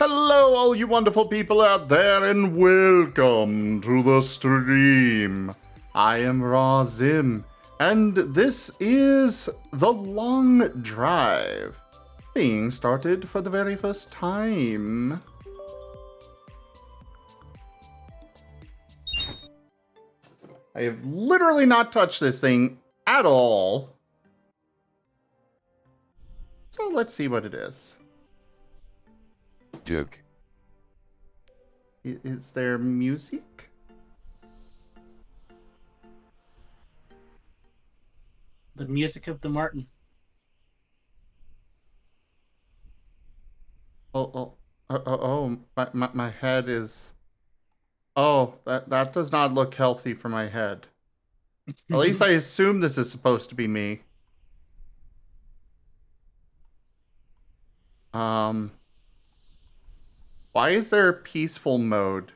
Hello, all you wonderful people out there, and welcome to the stream. I am Raw Zim, and this is The Long Drive, being started for the very first time. I have literally not touched this thing at all. So let's see what it is. Joke. Is there music? The music of the Marten. My head is... Oh, that does not look healthy for my head. At least I assume this is supposed to be me. Why is there a peaceful mode?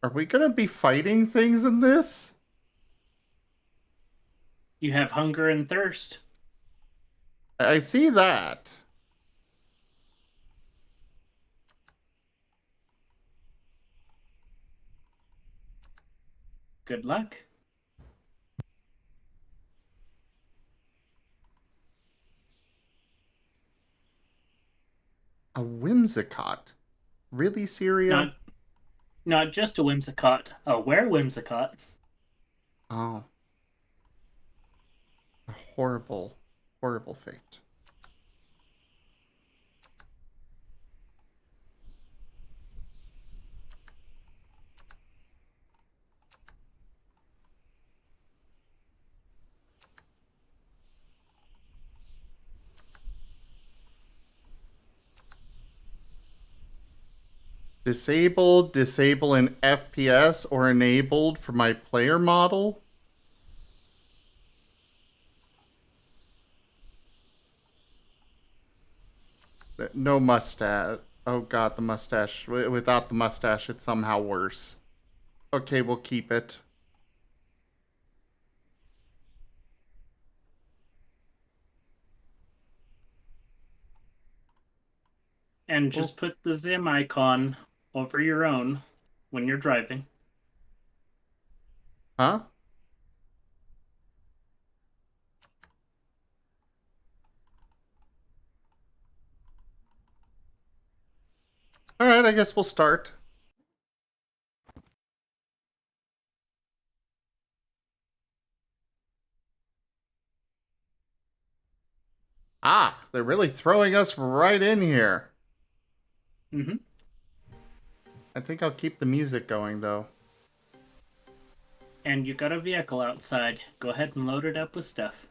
Are we gonna be fighting things in this? You have hunger and thirst. I see that. Good luck. A whimsicott. Really, Syria? Not just a whimsicott, a were-whimsicott. Oh. A horrible, horrible fate. Disable in FPS or enabled for my player model? No mustache. Oh god, the mustache. Without the mustache, it's somehow worse. Okay, we'll keep it. And just put the Zim icon over your own when you're driving. Huh? Alright, I guess we'll start. Ah, they're really throwing us right in here. Mm-hmm. I think I'll keep the music going, though. And you got a vehicle outside. Go ahead and load it up with stuff.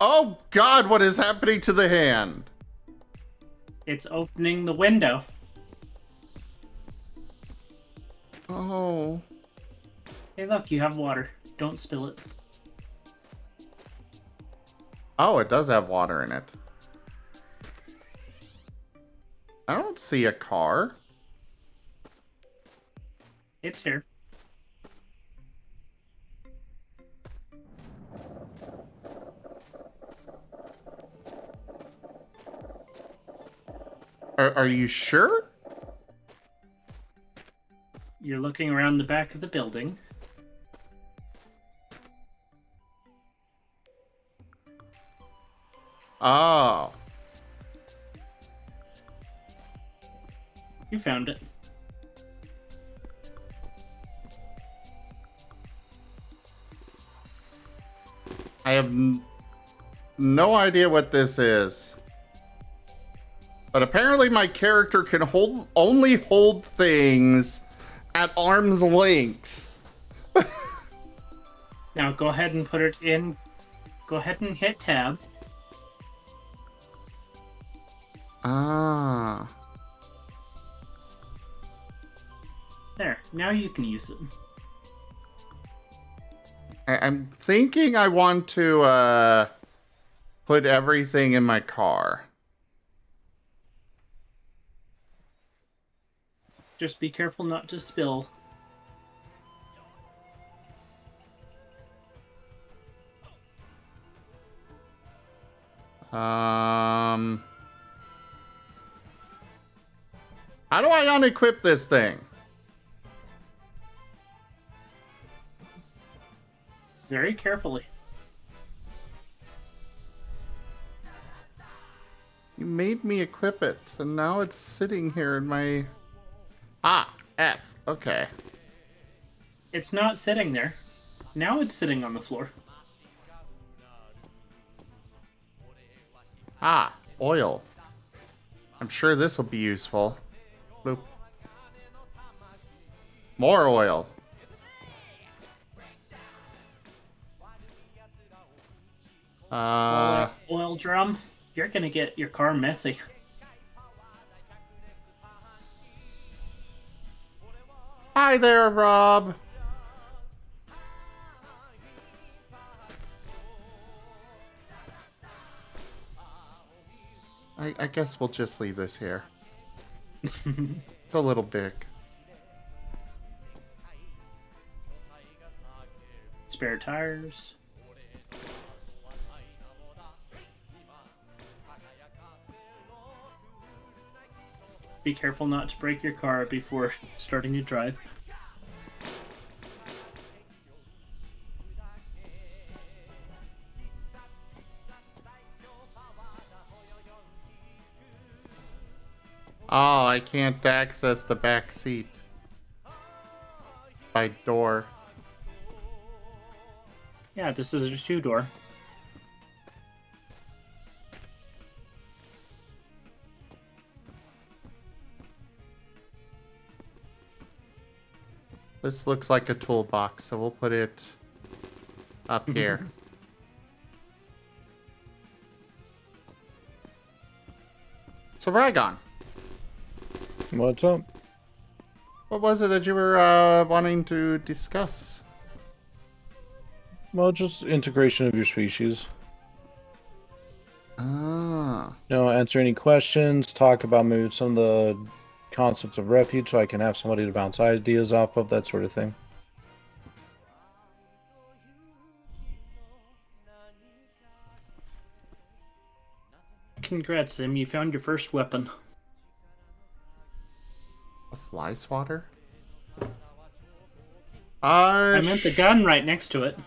Oh god, what is happening to the hand? It's opening the window. Oh. Hey, look, you have water. Don't spill it. Oh, it does have water in it. I don't see a car. It's here. Are you sure? You're looking around the back of the building. Oh. You found it. I have no idea what this is. But apparently my character can only hold things at arm's length. Now go ahead and put it in. Go ahead and hit tab. Ah. There. Now you can use it. I'm thinking I want to put everything in my car. Just be careful not to spill. How do I unequip this thing? Very carefully. You made me equip it, and now it's sitting here in my... Ah, F. Okay. It's not sitting there. Now it's sitting on the floor. Ah, oil. I'm sure this will be useful. Boop. More oil. Full oil drum. You're gonna get your car messy. Hi there, Rob. I guess we'll just leave this here. It's a little big. Spare tires. Be careful not to break your car before starting to drive. Oh, I can't access the back seat. By door. Yeah, this is a two-door. This looks like a toolbox, so we'll put it up here. So, Ragon, What's up? what was it that you were wanting to discuss? Well, just integration of your species. Ah. Answer any questions, talk about maybe some of the concepts of refuge so I can have somebody to bounce ideas off of, that sort of thing. Congrats, Zim. You found your first weapon. A fly swatter? I meant the gun right next to it.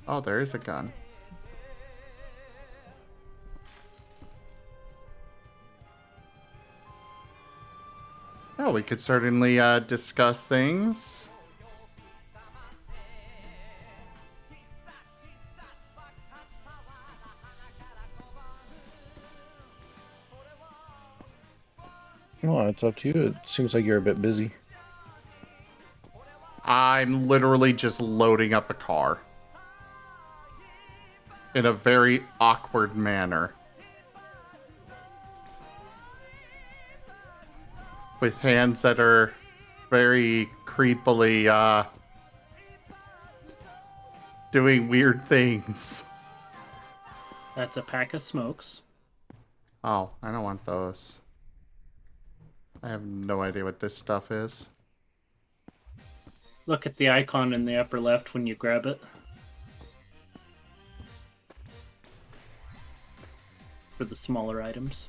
Oh, there is a gun. Well, we could certainly discuss things. Well, it's up to you. It seems like you're a bit busy. I'm literally just loading up a car. In a very awkward manner. With hands that are very creepily, doing weird things. That's a pack of smokes. Oh, I don't want those. I have no idea what this stuff is. Look at the icon in the upper left when you grab it. For the smaller items.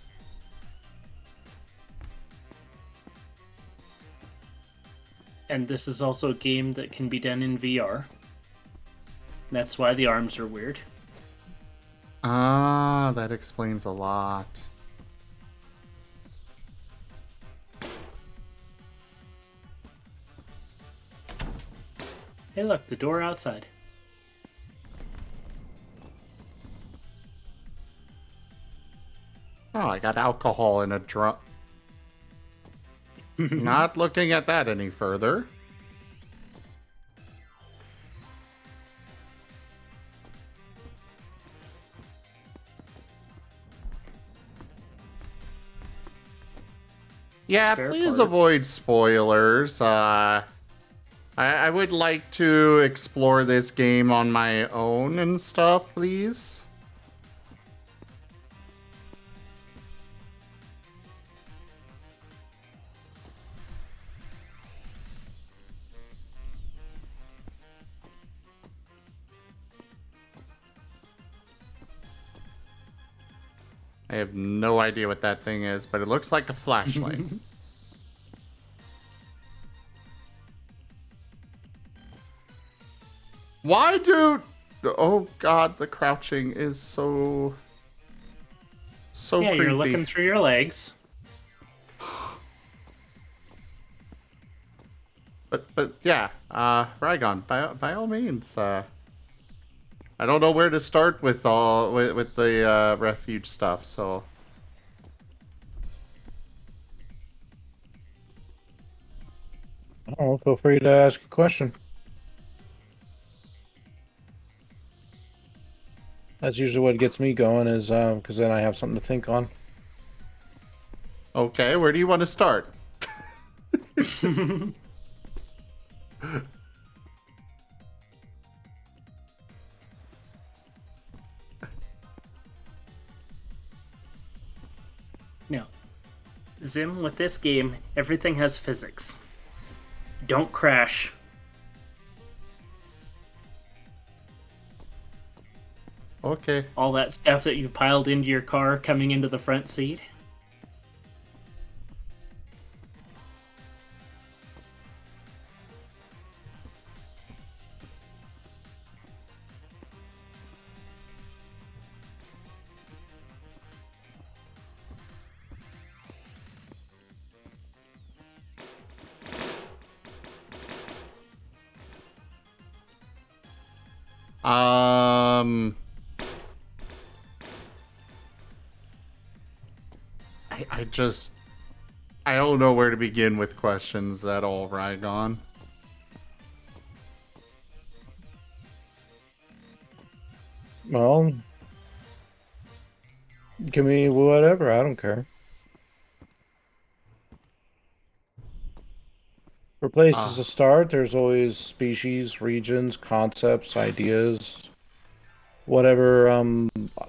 And this is also a game that can be done in VR. That's why the arms are weird. Ah, that explains a lot. Hey look, the door outside. Oh, I got alcohol in a drum. Not looking at that any further. Yeah, Spare please part. avoid spoilers. I would like to explore this game on my own and stuff, please. I have no idea what that thing is, but it looks like a flashlight. Why do... Oh god, the crouching is so Yeah, creepy. you're looking through your legs. But yeah, Rygon, by all means, I don't know where to start with the refuge stuff, so Oh, feel free to ask a question. That's usually what gets me going, is because then I have something to think on. okay, where do you want to start? No. Zim, with this game, everything has physics. Don't crash. Okay. All that stuff that you piled into your car coming into the front seat. I don't know where to begin with questions at all, Rygon. Well, give me whatever. I don't care. For places to start, there's always species, regions, concepts, ideas. Whatever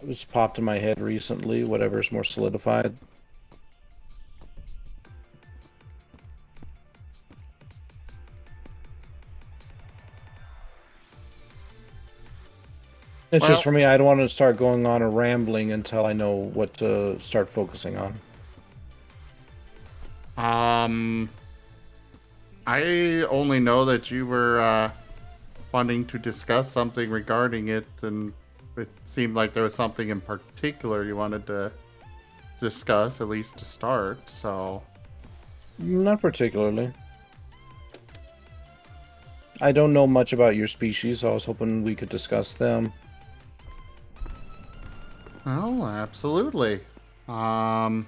was popped in my head recently, whatever's more solidified. It's just for me, I don't want to start going on a rambling until I know what to start focusing on. I only know that you were wanting to discuss something regarding it, and it seemed like there was something in particular you wanted to discuss, at least to start, so... Not particularly. I don't know much about your species, so I was hoping we could discuss them. Oh, absolutely. I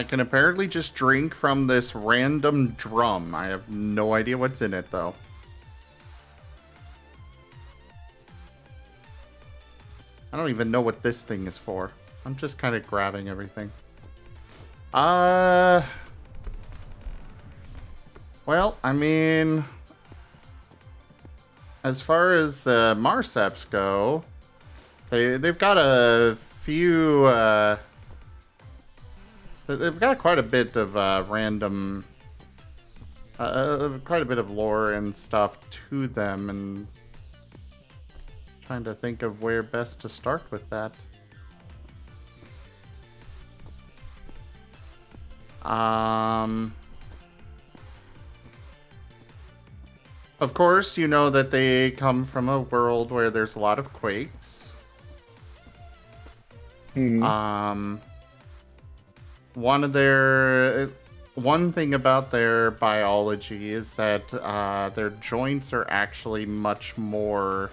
can apparently just drink from this random drum. I have no idea what's in it, though. I don't even know what this thing is for. I'm just kind of grabbing everything. Well, I mean... As far as Marseps go, they've got a few... They've got quite a bit of random... quite a bit of lore and stuff to them, and... trying to think of where best to start with that. Of course, you know that they come from a world where there's a lot of quakes. Mm-hmm. One thing about their biology is that their joints are actually much more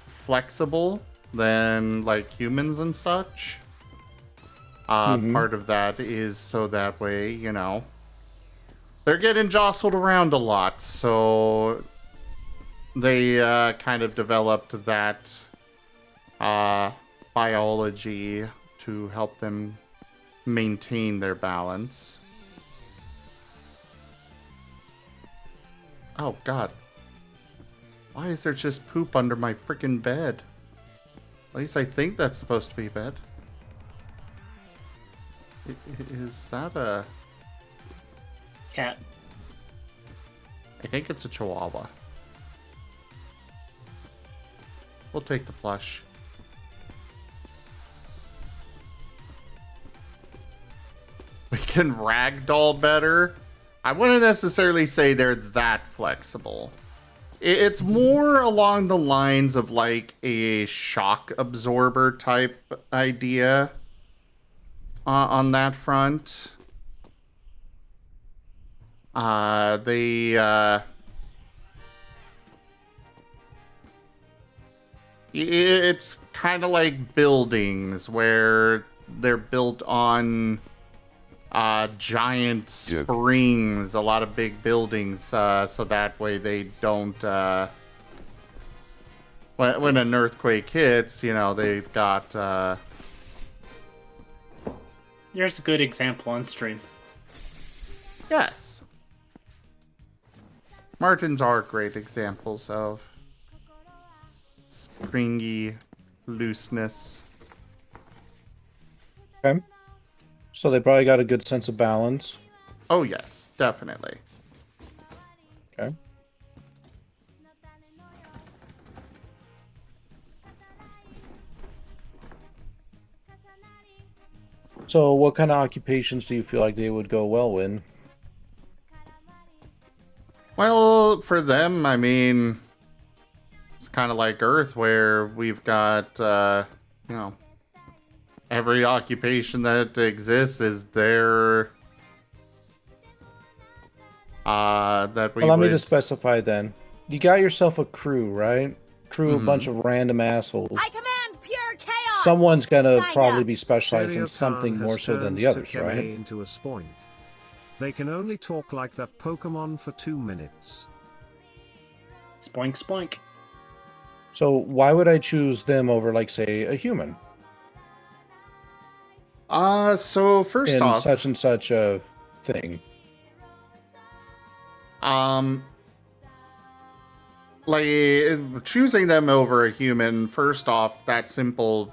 flexible than like humans and such. Part of that is so that way, you know, they're getting jostled around a lot, so they kind of developed that biology to help them maintain their balance. Oh god. Why is there just poop under my freaking bed? At least I think that's supposed to be bed. Is that a... Cat. I think it's a Chihuahua. We'll take the plush. They can ragdoll better. I wouldn't necessarily say they're that flexible. It's more along the lines of like a shock absorber type idea on that front. It's kind of like buildings where they're built on giant springs, a lot of big buildings, so that way they don't when an earthquake hits, you know, they've got There's a good example on stream. yes. Martens are great examples of springy looseness. Okay. So they probably got a good sense of balance. Oh yes, definitely. Okay. So what kind of occupations do you feel like they would go well in? Well, for them, I mean, it's kind of like Earth, where we've got, you know, every occupation that exists is there. That we Well, let me would. just specify then. You got yourself a crew, right? Crew, a bunch of random assholes. I command pure chaos. Someone's gonna Kinda. probably be specialized in Stereocon something more has so than turned the others, Takeme right? into a spoink. They can only talk like that Pokemon for 2 minutes. Spoink, spoink. So why would I choose them over, like, say, a human So first in off, such and such a thing? like choosing them over a human, first off, that simple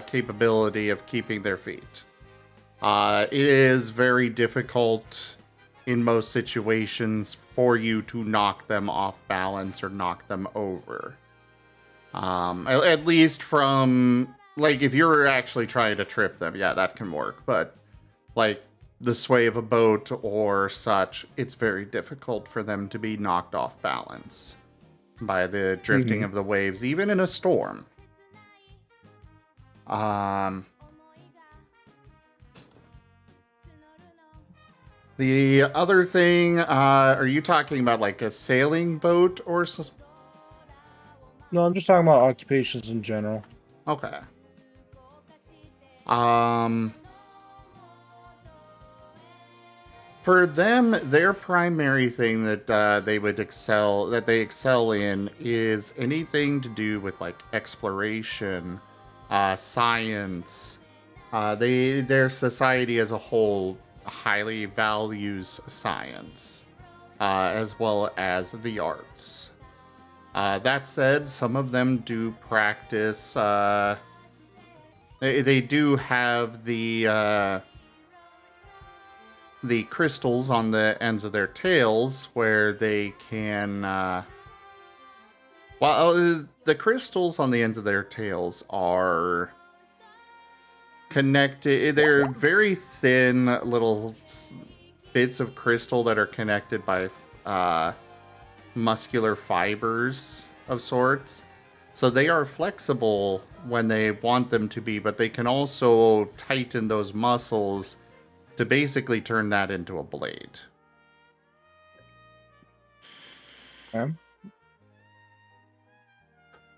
capability of keeping their feet. It is very difficult in most situations for you to knock them off balance or knock them over. At least from, like, if you're actually trying to trip them, yeah, that can work. But, like, the sway of a boat or such, it's very difficult for them to be knocked off balance by the drifting of the waves, even in a storm. The other thing, are you talking about like a sailing boat or No, I'm just talking about occupations in general. okay. For them, their primary thing that they excel in is anything to do with like exploration, science. Their society as a whole highly values science, as well as the arts. That said, some of them do practice. They do have the crystals on the ends of their tails, where they can. The crystals on the ends of their tails are connected. They're very thin little bits of crystal that are connected by muscular fibers of sorts. So they are flexible when they want them to be, but they can also tighten those muscles to basically turn that into a blade. Okay.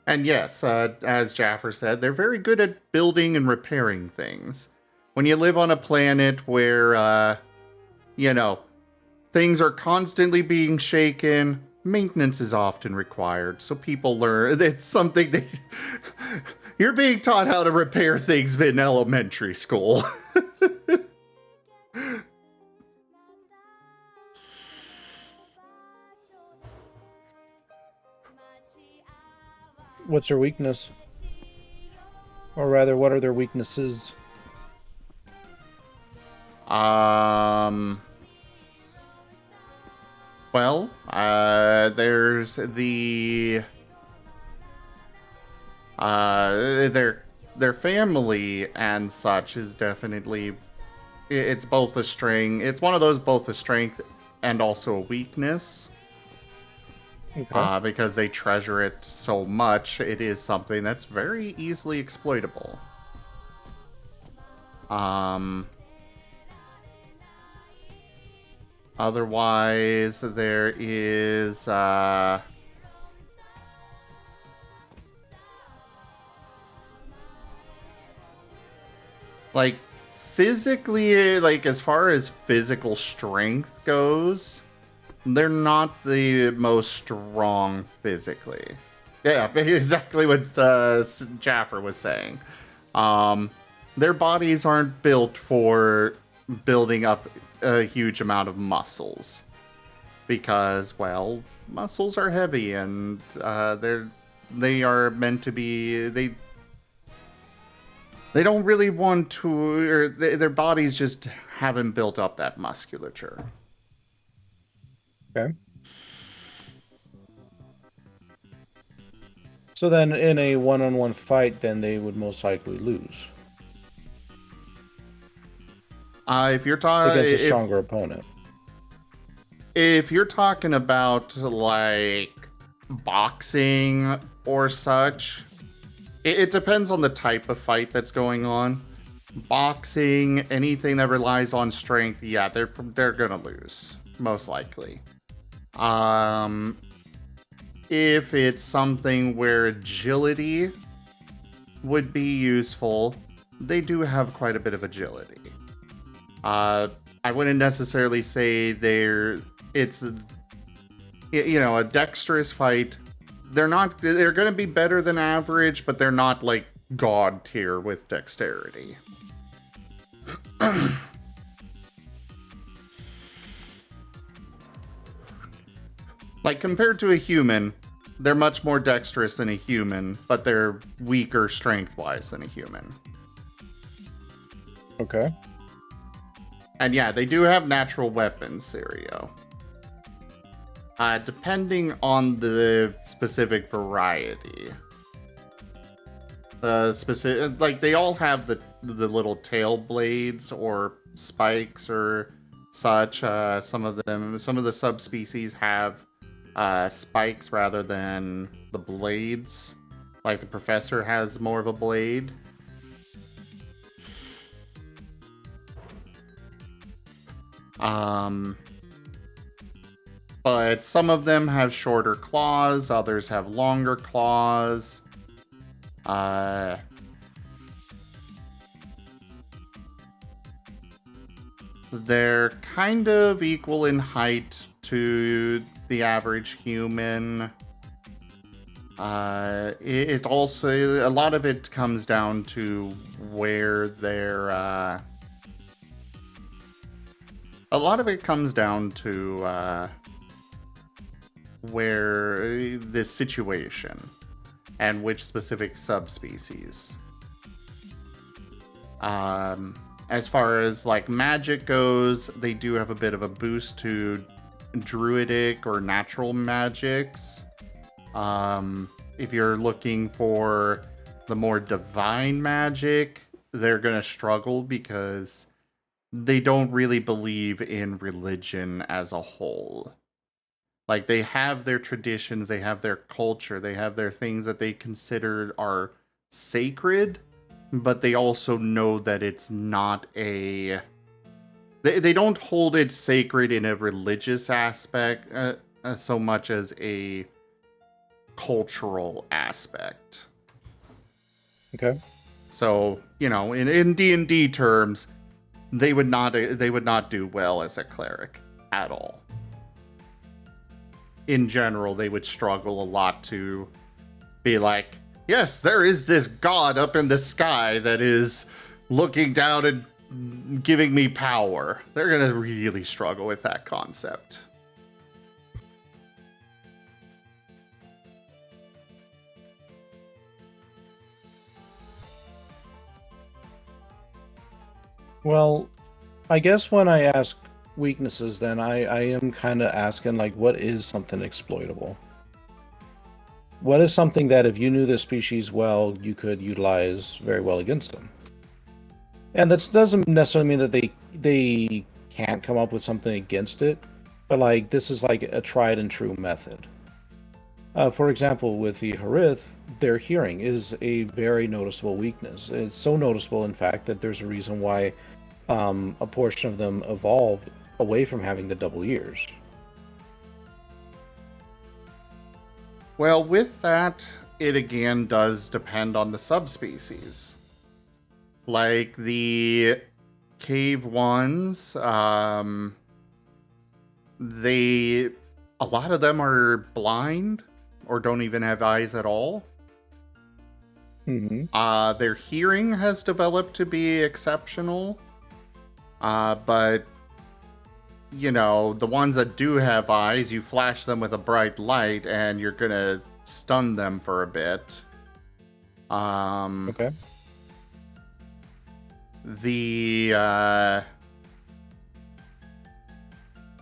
And yes, as Jaffer said, they're very good at building and repairing things. When you live on a planet where, you know, things are constantly being shaken, maintenance is often required. So people learn, it's something that you're being taught how to repair things in elementary school. What's their weakness? Or rather, what are their weaknesses? Well, Well, there's the their family and such is definitely it's both a strength. It's one of those both a strength and also a weakness. Okay. Because they treasure it so much, it is something that's very easily exploitable. Otherwise, there is like physically, like as far as physical strength goes, they're not the most strong physically. Yeah, exactly what Jaffer was saying. Their bodies aren't built for building up a huge amount of muscles because, well, muscles are heavy and they are meant to be they don't really want to, or their bodies just haven't built up that musculature. Okay. So then, in a one-on-one fight, then they would most likely lose If you're talking against a stronger opponent. if you're talking about like boxing or such, it depends on the type of fight that's going on. Boxing, anything that relies on strength, yeah, they're gonna lose most likely. If it's something where agility would be useful, they do have quite a bit of agility. I wouldn't necessarily say it's a dexterous fight. They're going to be better than average, but they're not like god tier with dexterity. Like compared to a human, they're much more dexterous than a human, but they're weaker strength-wise than a human. Okay. And yeah, they do have natural weapons, Sirio. Depending on the specific variety. Like they all have the little tail blades or spikes or such. Some of the subspecies have spikes rather than the blades. Like the professor has more of a blade. But some of them have shorter claws, others have longer claws. They're kind of equal in height to the average human. It also, a lot of it comes down to where they're, a lot of it comes down to, where the situation and which specific subspecies. As far as like magic goes, they do have a bit of a boost to druidic or natural magics. If you're looking for the more divine magic, they're gonna struggle because they don't really believe in religion as a whole. Like they have their traditions, they have their culture, they have their things that they consider are sacred, but they also know that it's not a... They don't hold it sacred in a religious aspect so much as a cultural aspect. Okay. So, in D&D terms, they would not do well as a cleric at all. In general, they would struggle a lot to be like, yes, there is this god up in the sky that is looking down and giving me power. They're going to really struggle with that concept. Well, I guess when I ask weaknesses, then I am kind of asking, like, what is something exploitable? What is something that if you knew the species well, you could utilize very well against them? And that doesn't necessarily mean that they can't come up with something against it, but like this is like a tried and true method. For example, with the Harith, their hearing is a very noticeable weakness. It's so noticeable, in fact, that there's a reason why a portion of them evolved away from having the double ears. Well, with that, it again does depend on the subspecies. Like the cave ones, a lot of them are blind or don't even have eyes at all. Their hearing has developed to be exceptional. But, you know, the ones that do have eyes, you flash them with a bright light and you're going to stun them for a bit. Okay.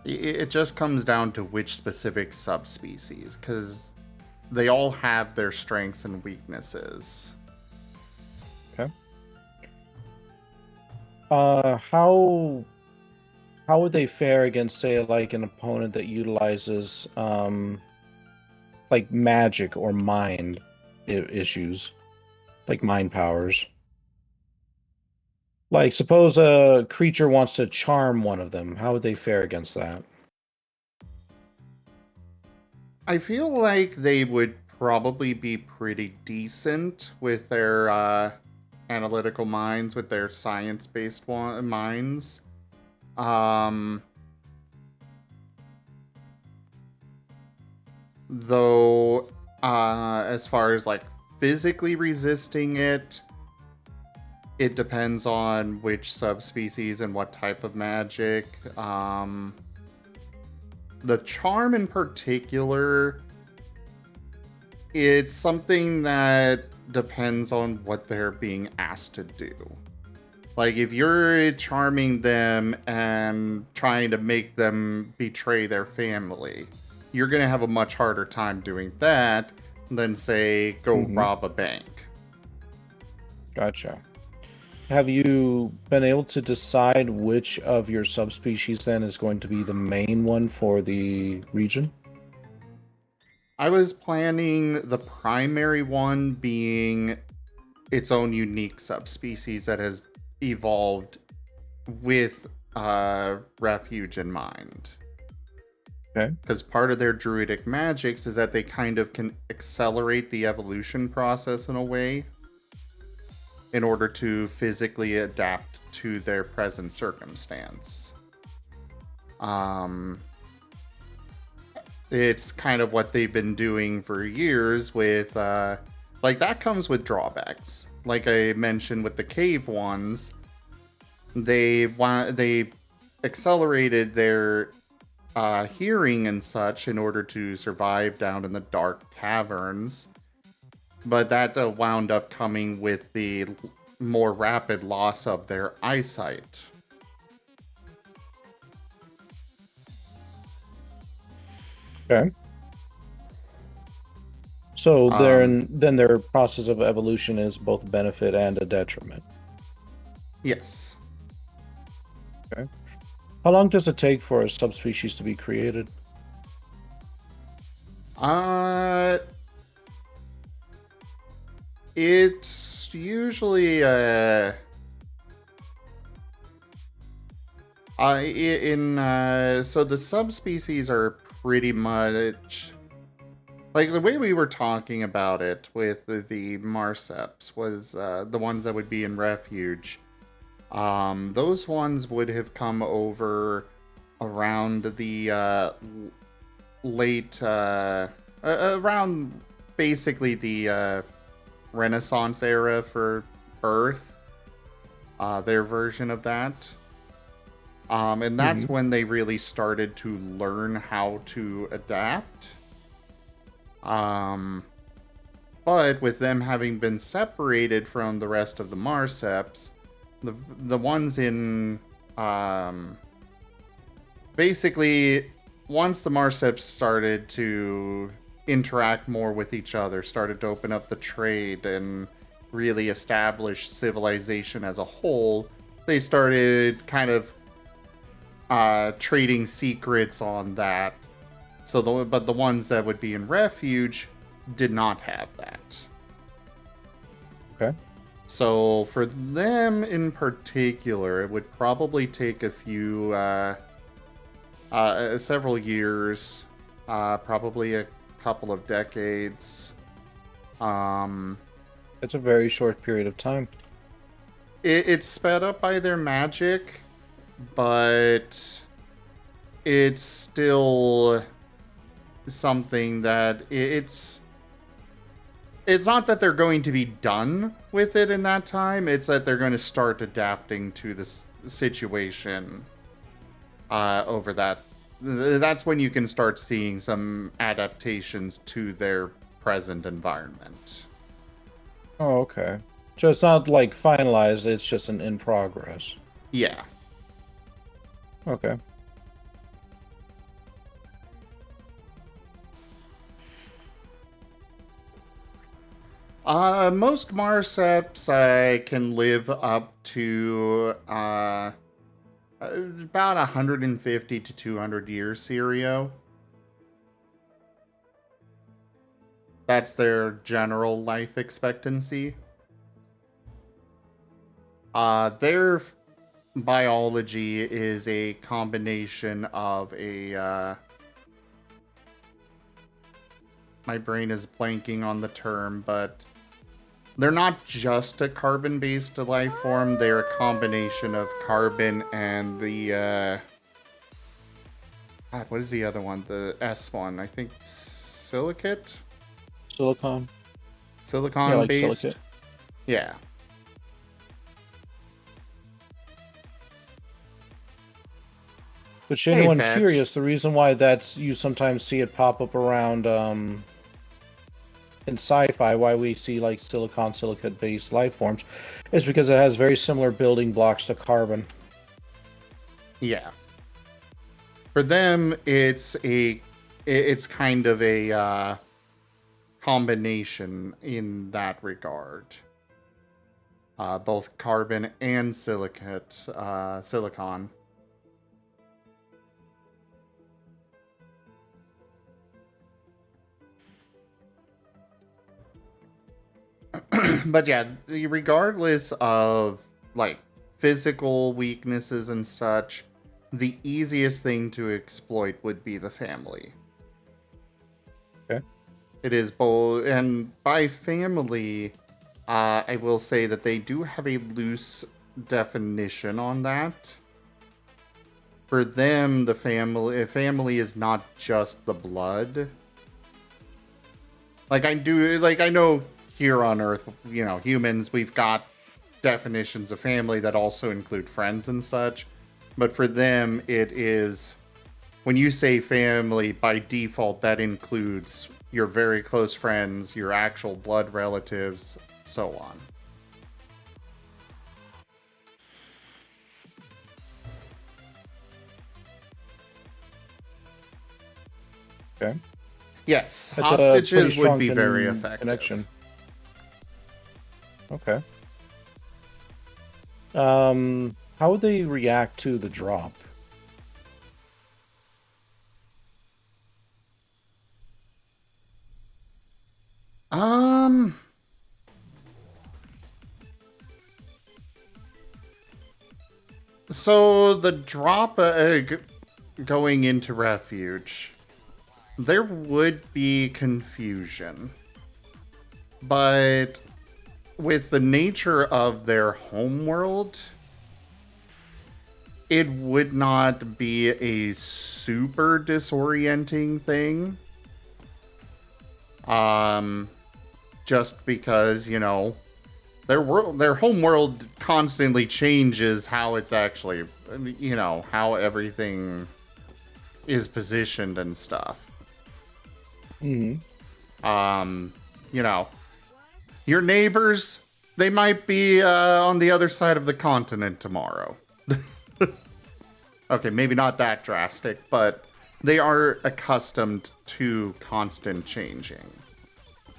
It just comes down to which specific subspecies, because they all have their strengths and weaknesses. Okay. How would they fare against, say, like an opponent that utilizes like magic or mind issues, like mind powers? Like, suppose a creature wants to charm one of them. How would they fare against that? I feel like they would probably be pretty decent with their analytical minds, with their science-based minds. Though, as far as like physically resisting it, it depends on which subspecies and what type of magic. The charm in particular, it's something that depends on what they're being asked to do. Like, if you're charming them and trying to make them betray their family, you're going to have a much harder time doing that than, say, go rob a bank. Gotcha. Have you been able to decide which of your subspecies then is going to be the main one for the region? I was planning the primary one being its own unique subspecies that has evolved with refuge in mind. Okay. Because part of their druidic magics is that they kind of can accelerate the evolution process in a way in order to physically adapt to their present circumstance. It's kind of what they've been doing for years with, like, that comes with drawbacks. Like I mentioned with the cave ones, they accelerated their hearing and such in order to survive down in the dark caverns. But that wound up coming with the more rapid loss of their eyesight. Okay. So then their process of evolution is both a benefit and a detriment. Yes. Okay. How long does it take for a subspecies to be created? It's usually so the subspecies are pretty much like the way we were talking about it with the Marseps was the ones that would be in refuge. Those ones would have come over around the late around basically the Renaissance era for Earth, their version of that. And that's when they really started to learn how to adapt. But with them having been separated from the rest of the Marseps, the ones in basically, once the Marseps started to interact more with each other, started to open up the trade and really establish civilization as a whole, they started kind of trading secrets on that. So, but the ones that would be in refuge did not have that. Okay. So for them in particular, it would probably take a few, several years, probably a couple of decades. It's a very short period of time. It's sped up by their magic, but it's still something that it's not that they're going to be done with it in that time. It's that they're going to start adapting to this situation over that. That's when you can start seeing some adaptations to their present environment. Oh, okay. So it's not like finalized, it's just an in progress. Yeah. Okay. Most Marseps can live up to about 150 to 200 years, Sirio. That's their general life expectancy. Their biology is a combination of a... my brain is blanking on the term, but they're not just a carbon-based life form. They're a combination of carbon and the... God, what is the other one? The S one. I think silicate? Silicon. Silicon-based? Yeah, like silicate. Yeah. But Hey, anyone Fetch. curious, the reason why that's you sometimes see it pop up around in sci-fi, why we see like silicate based life forms, is because it has very similar building blocks to carbon. Yeah. For them, it's kind of a combination in that regard. Both carbon and silicon. But yeah, regardless of like physical weaknesses and such, the easiest thing to exploit would be the family. Okay. It is both, and by family, I will say that they do have a loose definition on that. For them, the family is not just the blood. I know here on Earth, humans, we've got definitions of family that also include friends and such. But for them, it is, when you say family, by default, that includes your very close friends, your actual blood relatives, so on. Okay. Yes, That's a hostages pretty would strong be very effective. connection. Okay. How would they react to the drop? So the drop going into refuge, there would be confusion. But with the nature of their homeworld, it would not be a super disorienting thing. Just because, their homeworld constantly changes how it's actually, how everything is positioned and stuff. Mm-hmm. Your neighbors, they might be on the other side of the continent tomorrow. Okay, maybe not that drastic, but they are accustomed to constant changing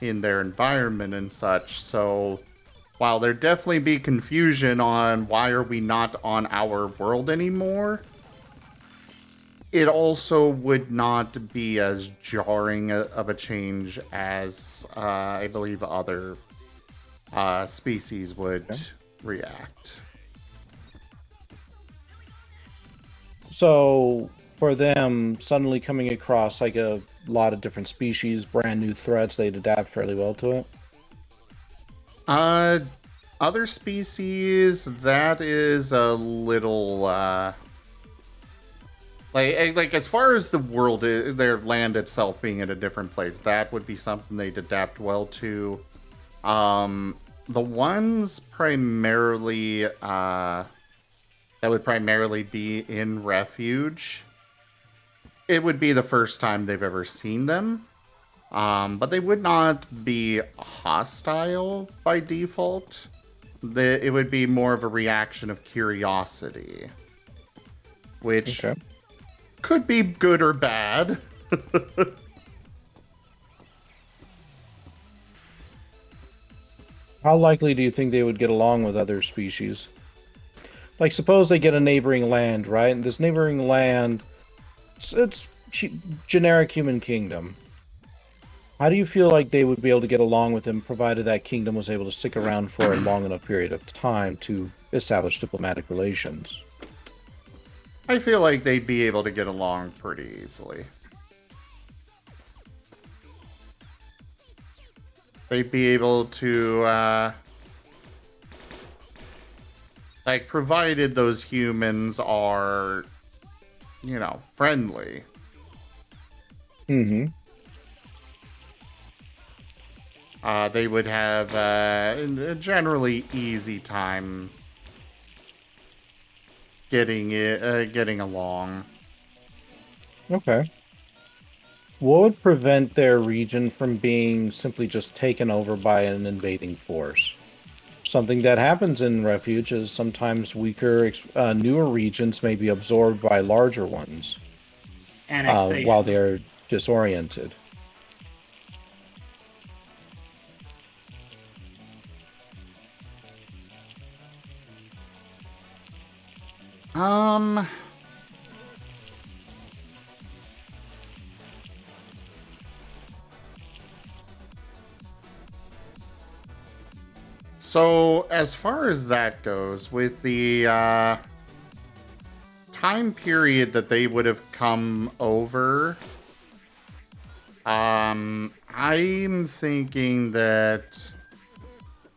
in their environment and such. So while there definitely be confusion on why are we not on our world anymore, it also would not be as jarring of a change as I believe other species would react. So for them, suddenly coming across like a lot of different species, brand new threats, they'd adapt fairly well to it. Other species, that is a little like as far as the world, their land itself being in a different place, that would be something they'd adapt well to. The ones primarily that would primarily be in refuge, it would be the first time they've ever seen them. But they would not be hostile by default. It would be more of a reaction of curiosity, which could be good or bad. How likely do you think they would get along with other species? Like, suppose they get a neighboring land, right? And this neighboring land, it's generic human kingdom. How do you feel like they would be able to get along with him, provided that kingdom was able to stick around for a long enough period of time to establish diplomatic relations? I feel like they'd be able to get along pretty easily. They'd be able to, like, provided those humans are, you know, friendly. Mm-hmm. They would have a generally easy time getting along. Okay. What would prevent their region from being simply just taken over by an invading force? Something that happens in refuge is sometimes weaker, newer regions may be absorbed by larger ones while they're disoriented. So as far as that goes, with the time period that they would have come over, I'm thinking that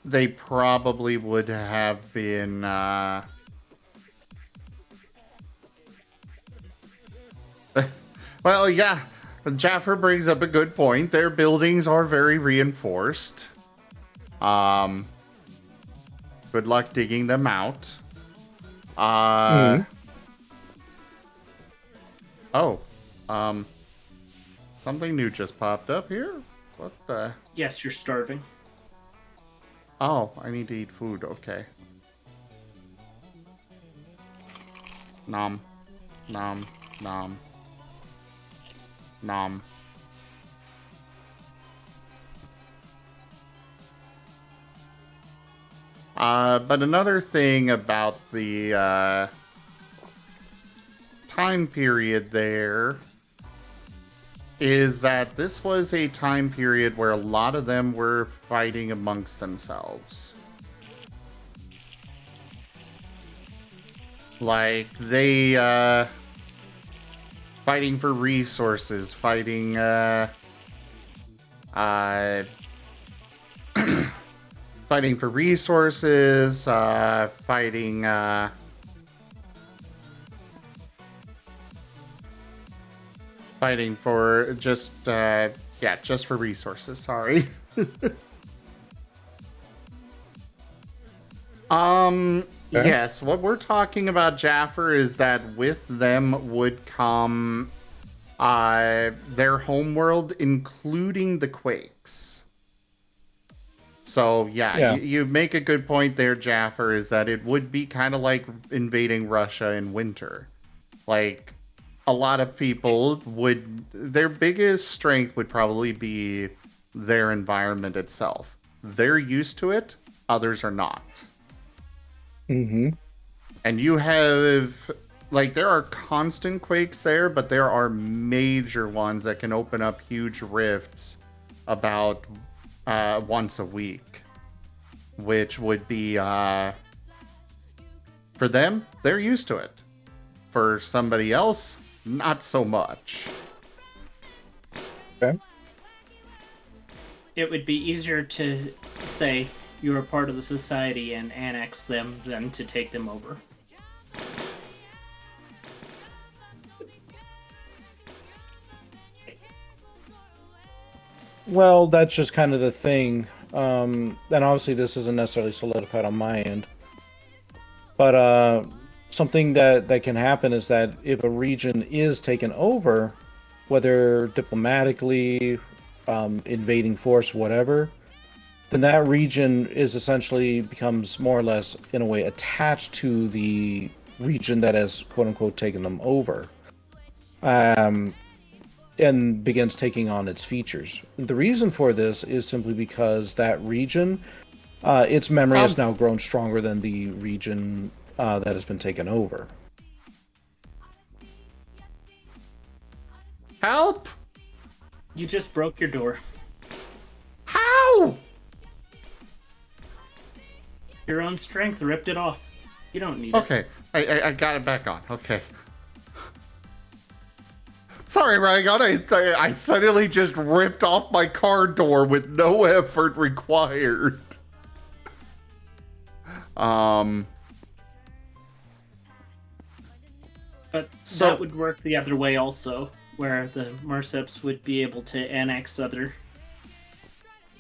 they probably would have been well, yeah, Jaffer brings up a good point. Their buildings are very reinforced. Good luck digging them out. Oh, something new just popped up here. What the? Yes, you're starving. Oh, I need to eat food. Okay. Nom, nom, nom, nom. But another thing about the time period there is that this was a time period where a lot of them were fighting amongst themselves. Like, they, fighting for resources, fighting, fighting for resources, fighting for just just for resources. Sorry. Yes, what we're talking about, Jaffer, is that with them would come their homeworld, including the Quakes. So, you make a good point there, Jaffer, is that it would be kind of like invading Russia in winter. Like, a lot of people their biggest strength would probably be their environment itself. They're used to it, others are not. Mm-hmm. And you have, like, there are constant quakes there, but there are major ones that can open up huge rifts about once a week, which would be, for them, they're used to it. For somebody else, not so much. Okay. It would be easier to say you're a part of the society and annex them than to take them over. Well, that's just kind of the thing. And obviously this isn't necessarily solidified on my end. But something that can happen is that if a region is taken over, whether diplomatically, invading force, whatever, then that region is essentially becomes more or less, in a way, attached to the region that has, quote-unquote, taken them over. And begins taking on its features. The reason for this is simply because that region, its memory has now grown stronger than the region that has been taken over. Help! You just broke your door. How? Your own strength ripped it off. You don't need it. Okay, I got it back on. Okay. Sorry, Ryan. I suddenly just ripped off my car door with no effort required. But So- that would work the other way also, where the Merceps would be able to annex other.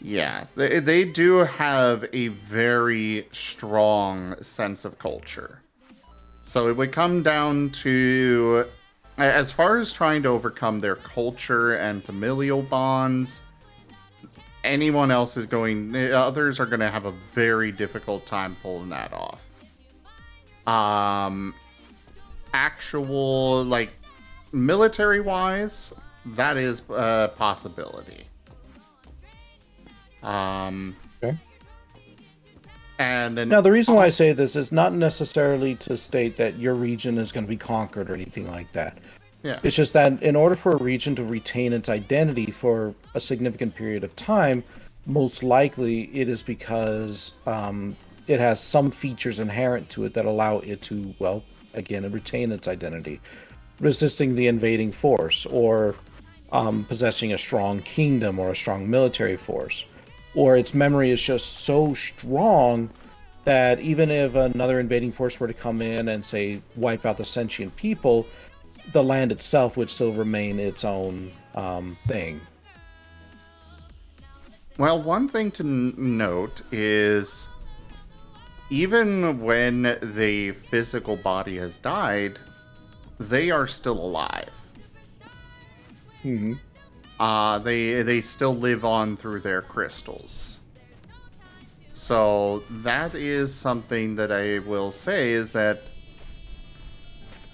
Yeah, they do have a very strong sense of culture. So it would come down to, as far as trying to overcome their culture and familial bonds, anyone else is others are going to have a very difficult time pulling that off. Actual, like, military-wise, that is a possibility. Okay. And then, Now, the reason why I say this is not necessarily to state that your region is going to be conquered or anything like that. yeah, It's just that in order for a region to retain its identity for a significant period of time, most likely it is because it has some features inherent to it that allow it to, well, again, retain its identity. Resisting the invading force, or possessing a strong kingdom or a strong military force. Or its memory is just so strong that even if another invading force were to come in and, say, wipe out the sentient people, the land itself would still remain its own thing. well, one thing to note is even when the physical body has died, they are still alive. Mm-hmm. They still live on through their crystals. So that is something that I will say is that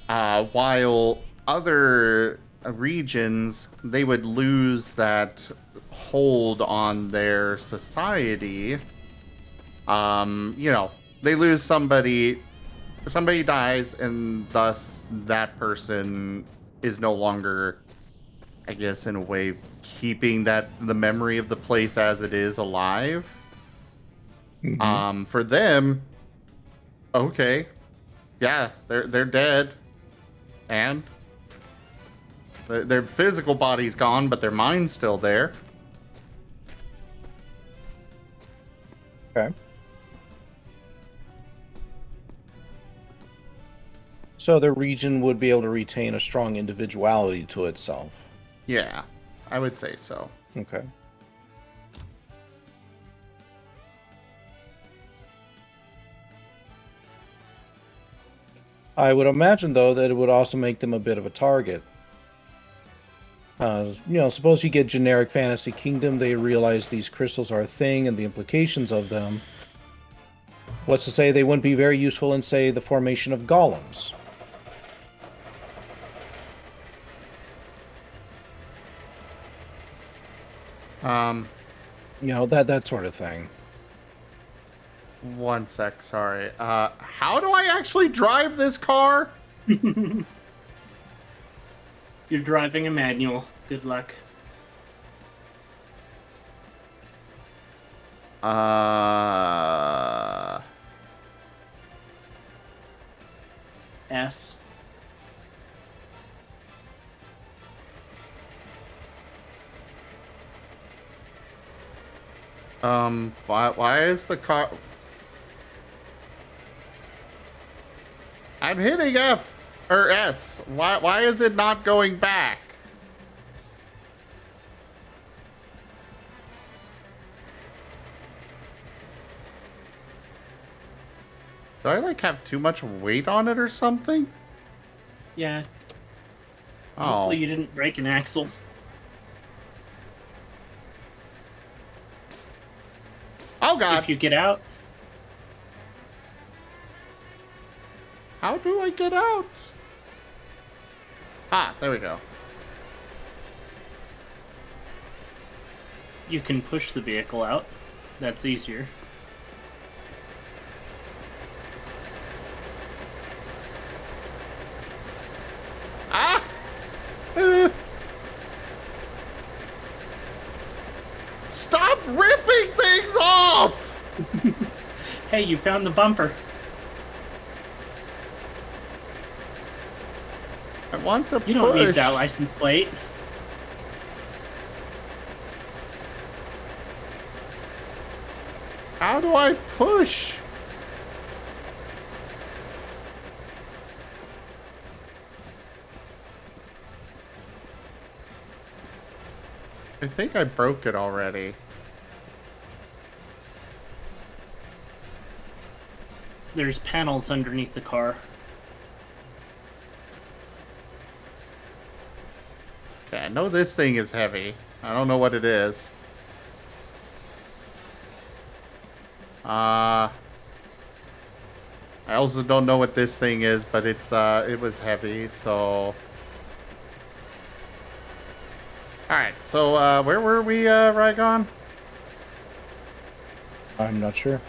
while other regions, they would lose that hold on their society, they lose somebody dies, and thus that person is no longer, I guess, in a way, keeping the memory of the place as it is alive. Mm-hmm. For them, okay, yeah, they're dead, and their physical body's gone, but their mind's still there. Okay. So the region would be able to retain a strong individuality to itself. Yeah, I would say so. Okay. I would imagine, though, that it would also make them a bit of a target. Suppose you get generic fantasy kingdom, they realize these crystals are a thing and the implications of them. What's to say they wouldn't be very useful in, say, the formation of golems? Um, You know, that sort of thing. one sec, sorry. How do I actually drive this car? You're driving a manual. Good luck. S. Why is the car... I'm hitting F or S. Why is it not going back? Do I like have too much weight on it or something? Yeah. Oh. Hopefully you didn't break an axle. Oh god. If you get out, How do I get out? Ah, there we go. you can push the vehicle out. That's easier. Ah! Stop ripping things off! Hey, you found the bumper. I want to You don't need push. that license plate. How do I push? I think I broke it already. There's panels underneath the car. Okay, I know this thing is heavy. I don't know what it is. I also don't know what this thing is, but it's it was heavy, so. Alright, so where were we, Rygon? I'm not sure.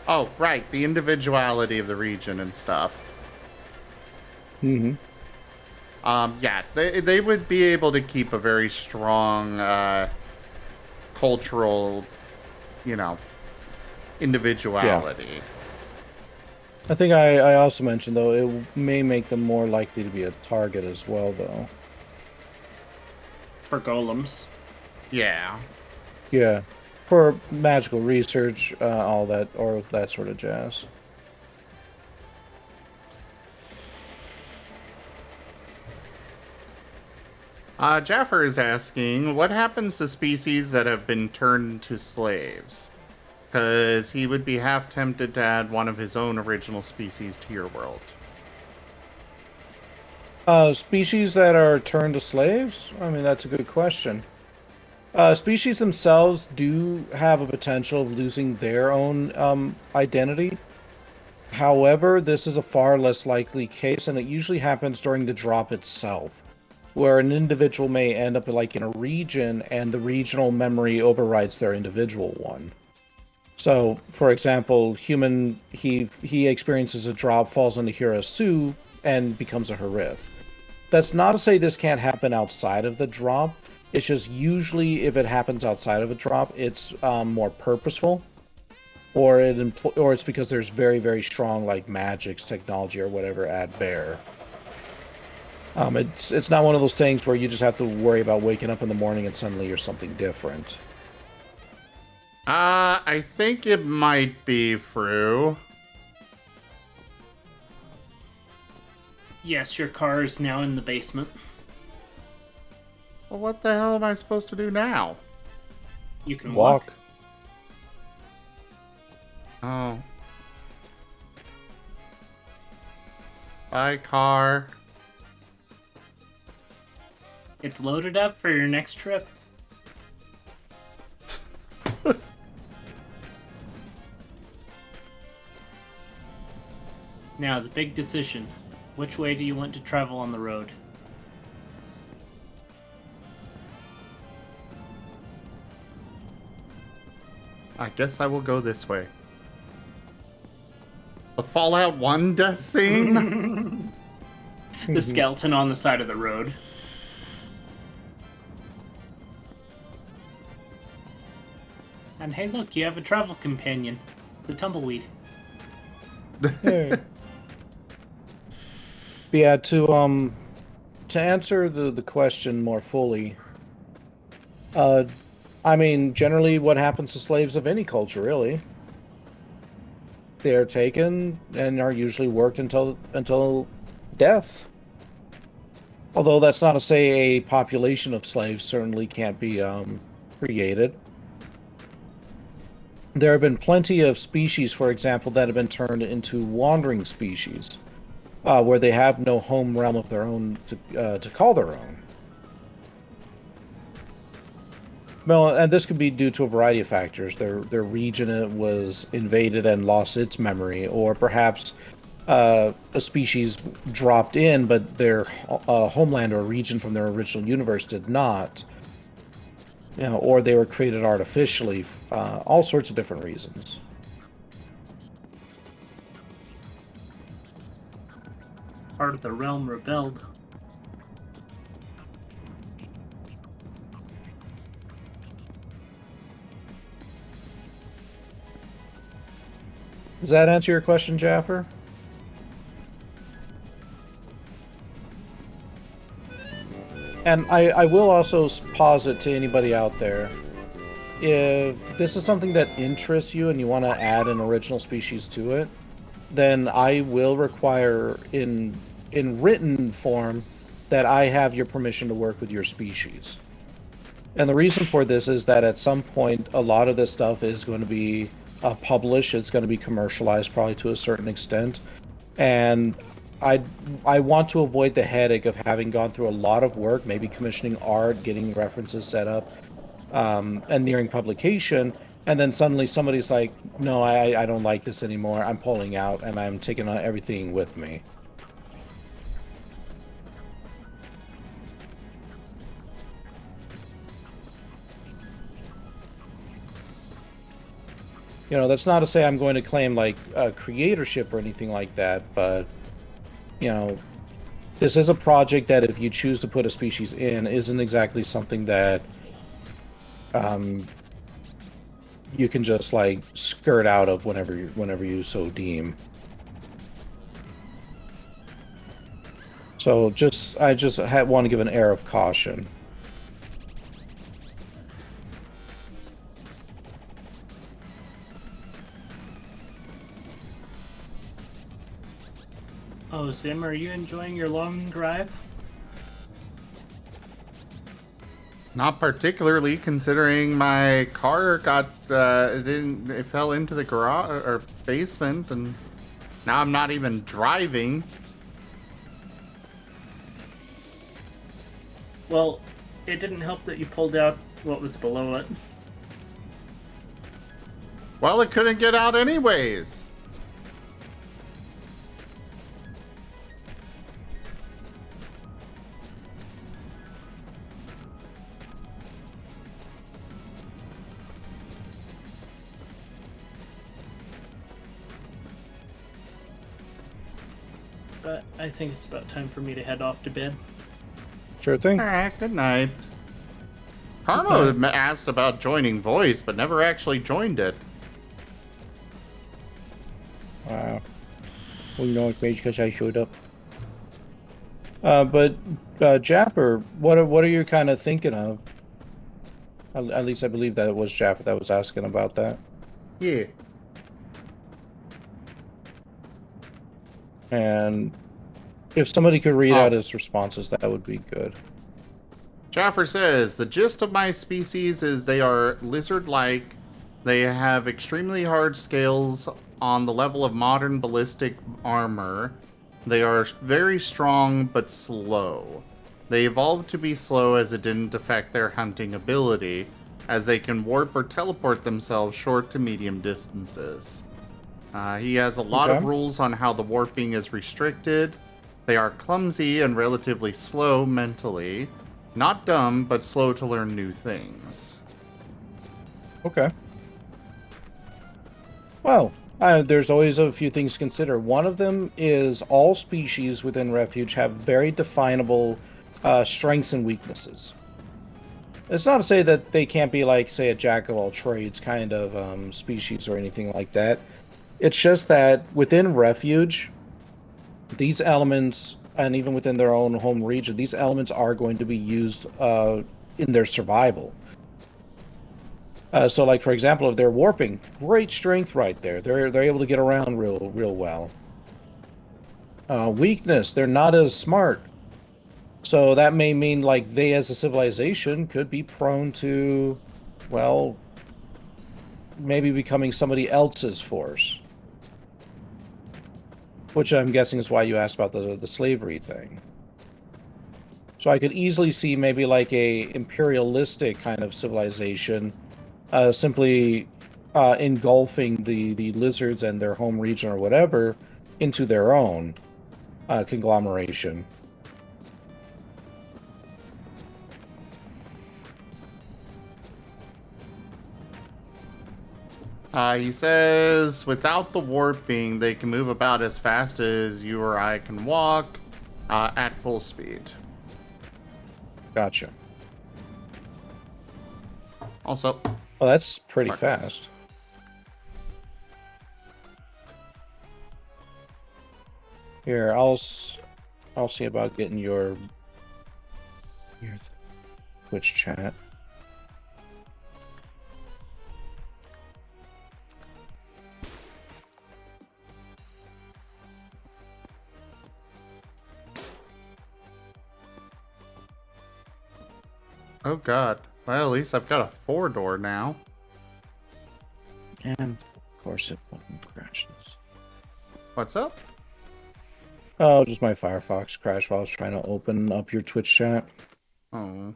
Oh, right, the individuality of the region and stuff. Mm-hmm. Yeah, they would be able to keep a very strong cultural, you know, individuality. I think I also mentioned, though, it may make them more likely to be a target as well, though. For golems. Yeah. Yeah. For magical research, all that, or that sort of jazz. Jaffer is asking, what happens to species that have been turned to slaves? Because he would be half tempted to add one of his own original species to your world. Species that are turned to slaves? I mean, that's a good question. Species themselves do have a potential of losing their own identity. However, this is a far less likely case, and it usually happens during the drop itself, where an individual may end up like in a region, and the regional memory overrides their individual one. So, for example, he experiences a drop, falls into Hirasu, and becomes a Harith. That's not to say this can't happen outside of the drop. It's just usually if it happens outside of a drop, it's more purposeful, or it's because there's very, very strong like magics, technology, or whatever at bear. It's not one of those things where you just have to worry about waking up in the morning and suddenly you're something different. I think it might be Fru. Yes, your car is now in the basement. Well, what the hell am I supposed to do now? You can walk. Oh. Bye, car. It's loaded up for your next trip. Now, the big decision. Which way do you want to travel on the road? I guess I will go this way. The Fallout 1 death scene? The skeleton on the side of the road. And hey, look, you have a travel companion, the tumbleweed. Hey. But yeah, to answer the question more fully, I mean, generally what happens to slaves of any culture, really. They are taken and are usually worked until death. Although that's not to say a population of slaves certainly can't be created. There have been plenty of species, for example, that have been turned into wandering species, where they have no home realm of their own to call their own. Well, and this could be due to a variety of factors. Their region was invaded and lost its memory, or perhaps a species dropped in, but their homeland or region from their original universe did not. You know, or they were created artificially. All sorts of different reasons. Part of the realm rebelled. Does that answer your question, Jaffer? And I will also posit to anybody out there, if this is something that interests you and you want to add an original species to it, then I will require in written form that I have your permission to work with your species. And the reason for this is that at some point, a lot of this stuff is going to be published. It's going to be commercialized probably to a certain extent. And I want to avoid the headache of having gone through a lot of work, maybe commissioning art, getting references set up, and nearing publication, and then suddenly somebody's like, no, I don't like this anymore, I'm pulling out, and I'm taking everything with me. You know, that's not to say I'm going to claim, like, creatorship or anything like that, but, you know, this is a project that if you choose to put a species in, isn't exactly something that you can just, like, skirt out of whenever you so deem. So I just want to give an air of caution. Oh, Zim, are you enjoying your long drive? Not particularly, considering my car got it fell into the garage or basement, and now I'm not even driving. Well, it didn't help that you pulled out what was below it. Well, it couldn't get out anyways. But I think it's about time for me to head off to bed. Sure thing. All right, good night. Karma asked about joining voice, but never actually joined it. Wow. Well, you know, it's maybe because I showed up. But Japper, what are you kind of thinking of? At least I believe that it was Japper that was asking about that. Yeah. And if somebody could read out his responses, that would be good. Jaffer says, the gist of my species is they are lizard-like. They have extremely hard scales on the level of modern ballistic armor. They are very strong but slow. They evolved to be slow as it didn't affect their hunting ability, as they can warp or teleport themselves short to medium distances. He has a lot of rules on how the warping is restricted. They are clumsy and relatively slow mentally. Not dumb, but slow to learn new things. Okay. Well, there's always a few things to consider. One of them is all species within Refuge have very definable strengths and weaknesses. It's not to say that they can't be like, say, a jack of all trades kind of species or anything like that. It's just that within Refuge, these elements, and even within their own home region, these elements are going to be used in their survival. So, like for example, if they're warping, great strength right there. They're able to get around real well. Weakness, they're not as smart. So that may mean like they as a civilization could be prone to, well, maybe becoming somebody else's force. Which I'm guessing is why you asked about the slavery thing. So I could easily see maybe like a imperialistic kind of civilization simply engulfing the lizards and their home region or whatever into their own conglomeration. He says, without the warping, they can move about as fast as you or I can walk at full speed. Gotcha. Also, Well, that's pretty Likewise. fast. Here, I'll see about getting your Twitch chat. oh god. Well, at least I've got a 4-door now. And of course it fucking crashes. What's up? Oh, just my Firefox crashed while I was trying to open up your Twitch chat. Oh.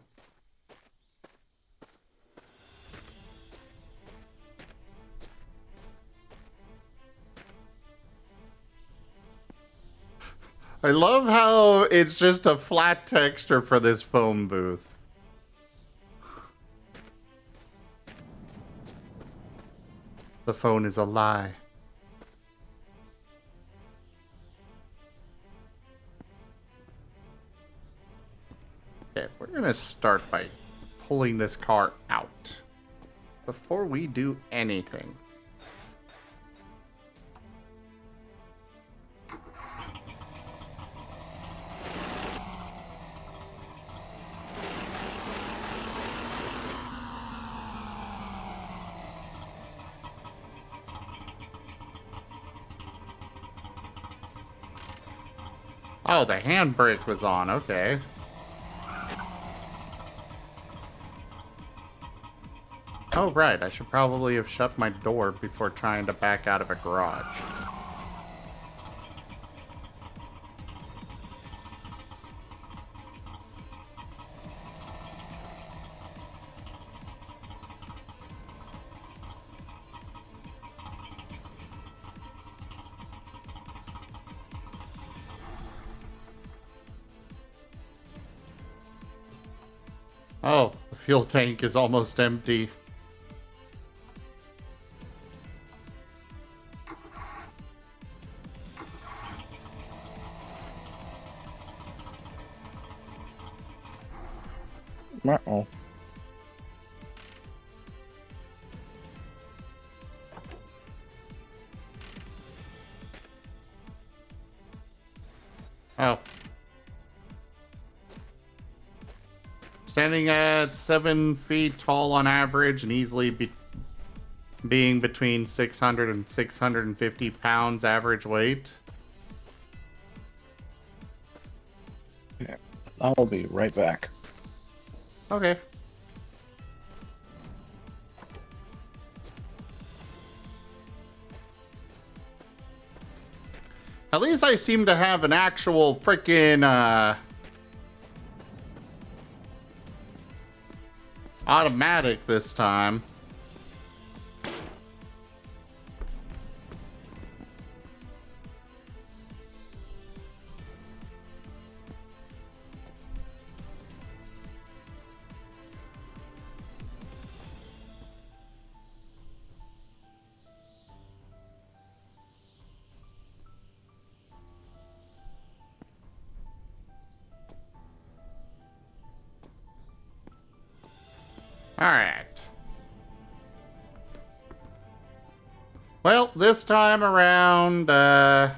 I love how it's just a flat texture for this phone booth. The phone is a lie. Okay, we're gonna start by pulling this car out before we do anything. Oh, the handbrake was on, okay. Oh, right, I should probably have shut my door before trying to back out of a garage. Oh, the fuel tank is almost empty. Uh-oh. Oh. Standing at 7 feet tall on average and easily being between 600 and 650 pounds average weight. Yeah. I'll be right back. Okay. At least I seem to have an actual freaking automatic this time. Alright. Well, this time around, I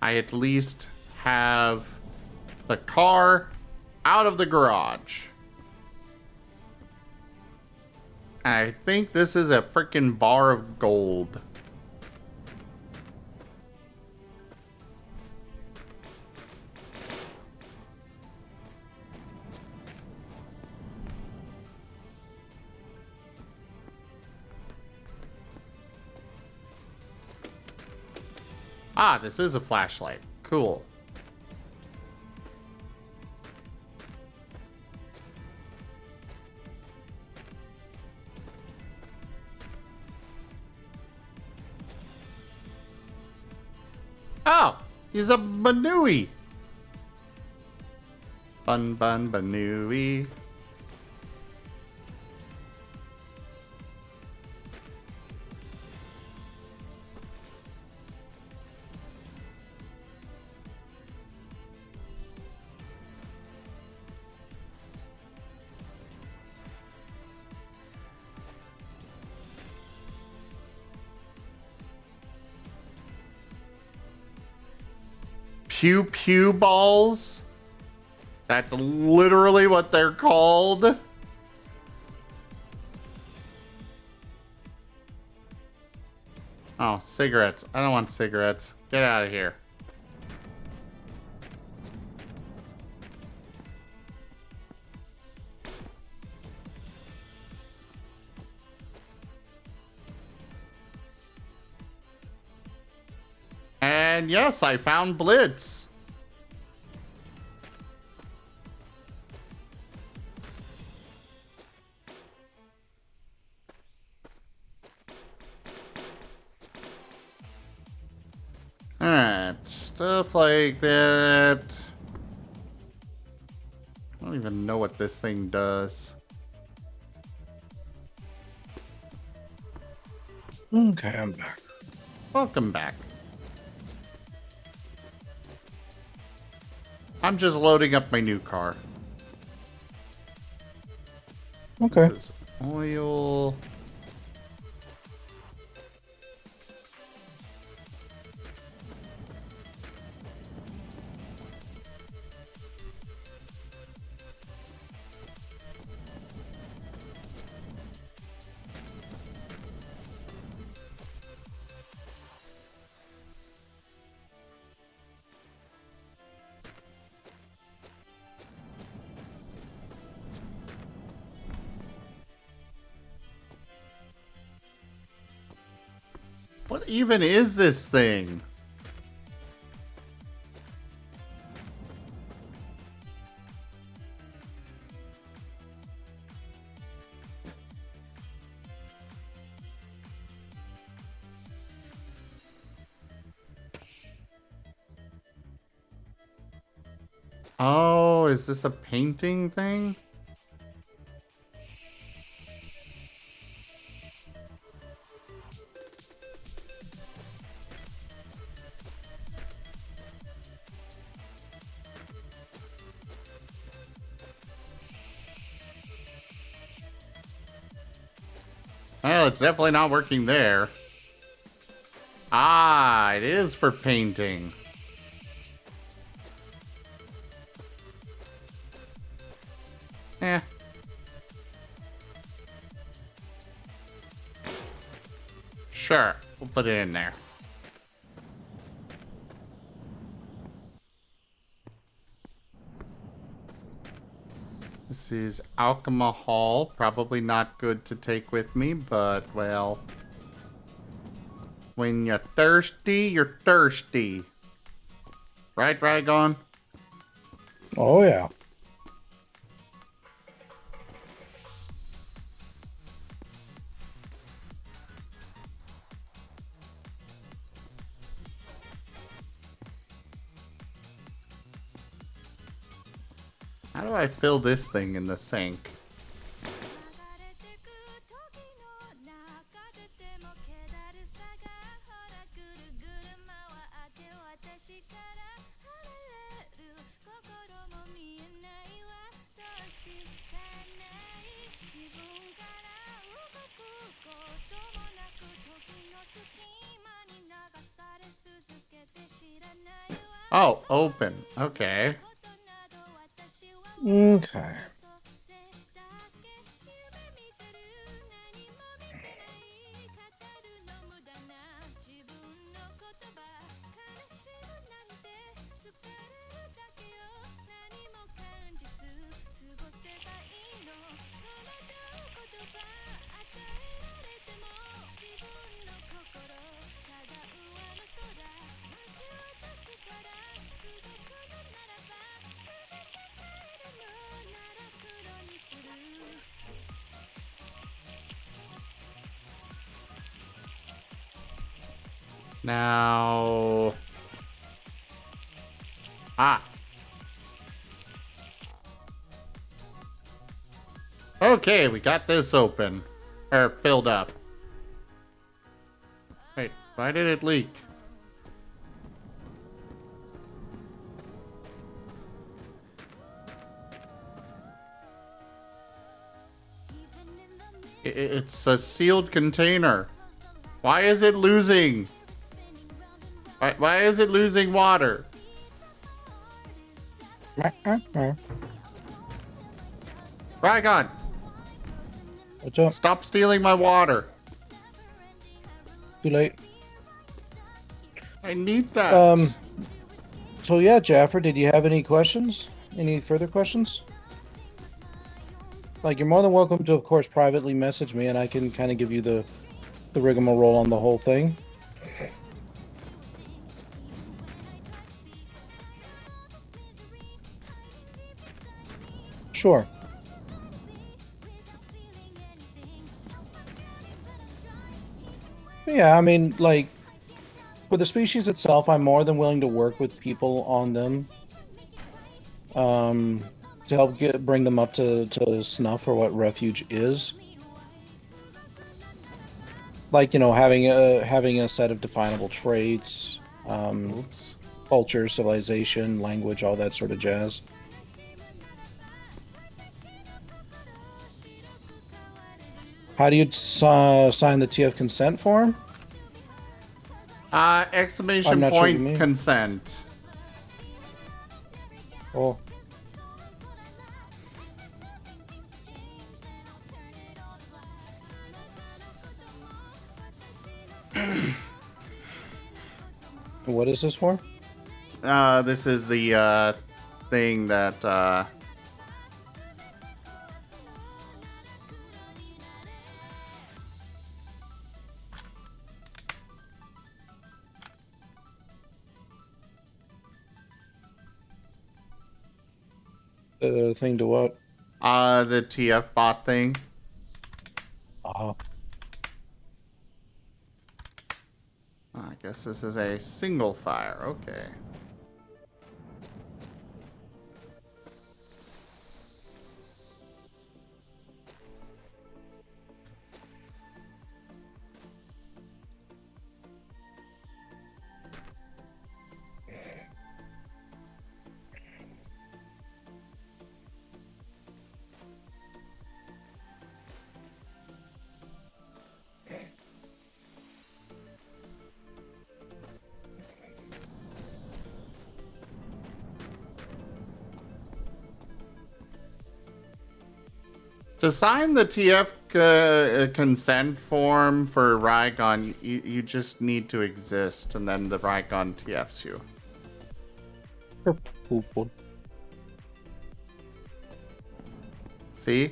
at least have the car out of the garage. And I think this is a freaking bar of gold. Ah, this is a flashlight. Cool. Oh, he's a Banui. Bun bun Banui. Pew pew balls? That's literally what they're called. Oh, cigarettes. I don't want cigarettes. Get out of here. And yes, I found Blitz. Alright, stuff like that. I don't even know what this thing does. Okay, I'm back. Welcome back. I'm just loading up my new car. Okay. This is oil. What even is this thing? Oh, is this a painting thing? Well, it's definitely not working there. Ah, it is for painting. Eh. Sure, we'll put it in there. This is alcohol. Probably not good to take with me, but, well... When you're thirsty, you're thirsty. Right, Rygon? Oh, yeah. How do I fill this thing in the sink? Oh, open. Okay. Okay. Now... Ah. Okay, we got this open. Or filled up. Wait, why did it leak? It's a sealed container. Why is it losing? Why is it losing water? Rygon, What's up? stop stealing my water. Too late. I need that. So yeah, Jaffer, did you have any questions? Any further questions? Like, you're more than welcome to, of course, privately message me, and I can kind of give you the rigmarole on the whole thing. Sure. Yeah, I mean, like, with the species itself, I'm more than willing to work with people on them. To help bring them up to snuff for what refuge is. Like, you know, having a set of definable traits, Oops. culture, civilization, language, all that sort of jazz. How do you sign the TF consent form? I'm Exclamation not sure what you point mean. consent. Oh. What is this for? This is the thing that The thing to what? the TF bot thing. Oh. I guess this is a single fire. Okay. To sign the TF consent form for Rygon, you just need to exist, and then the Rygon TFs you. See?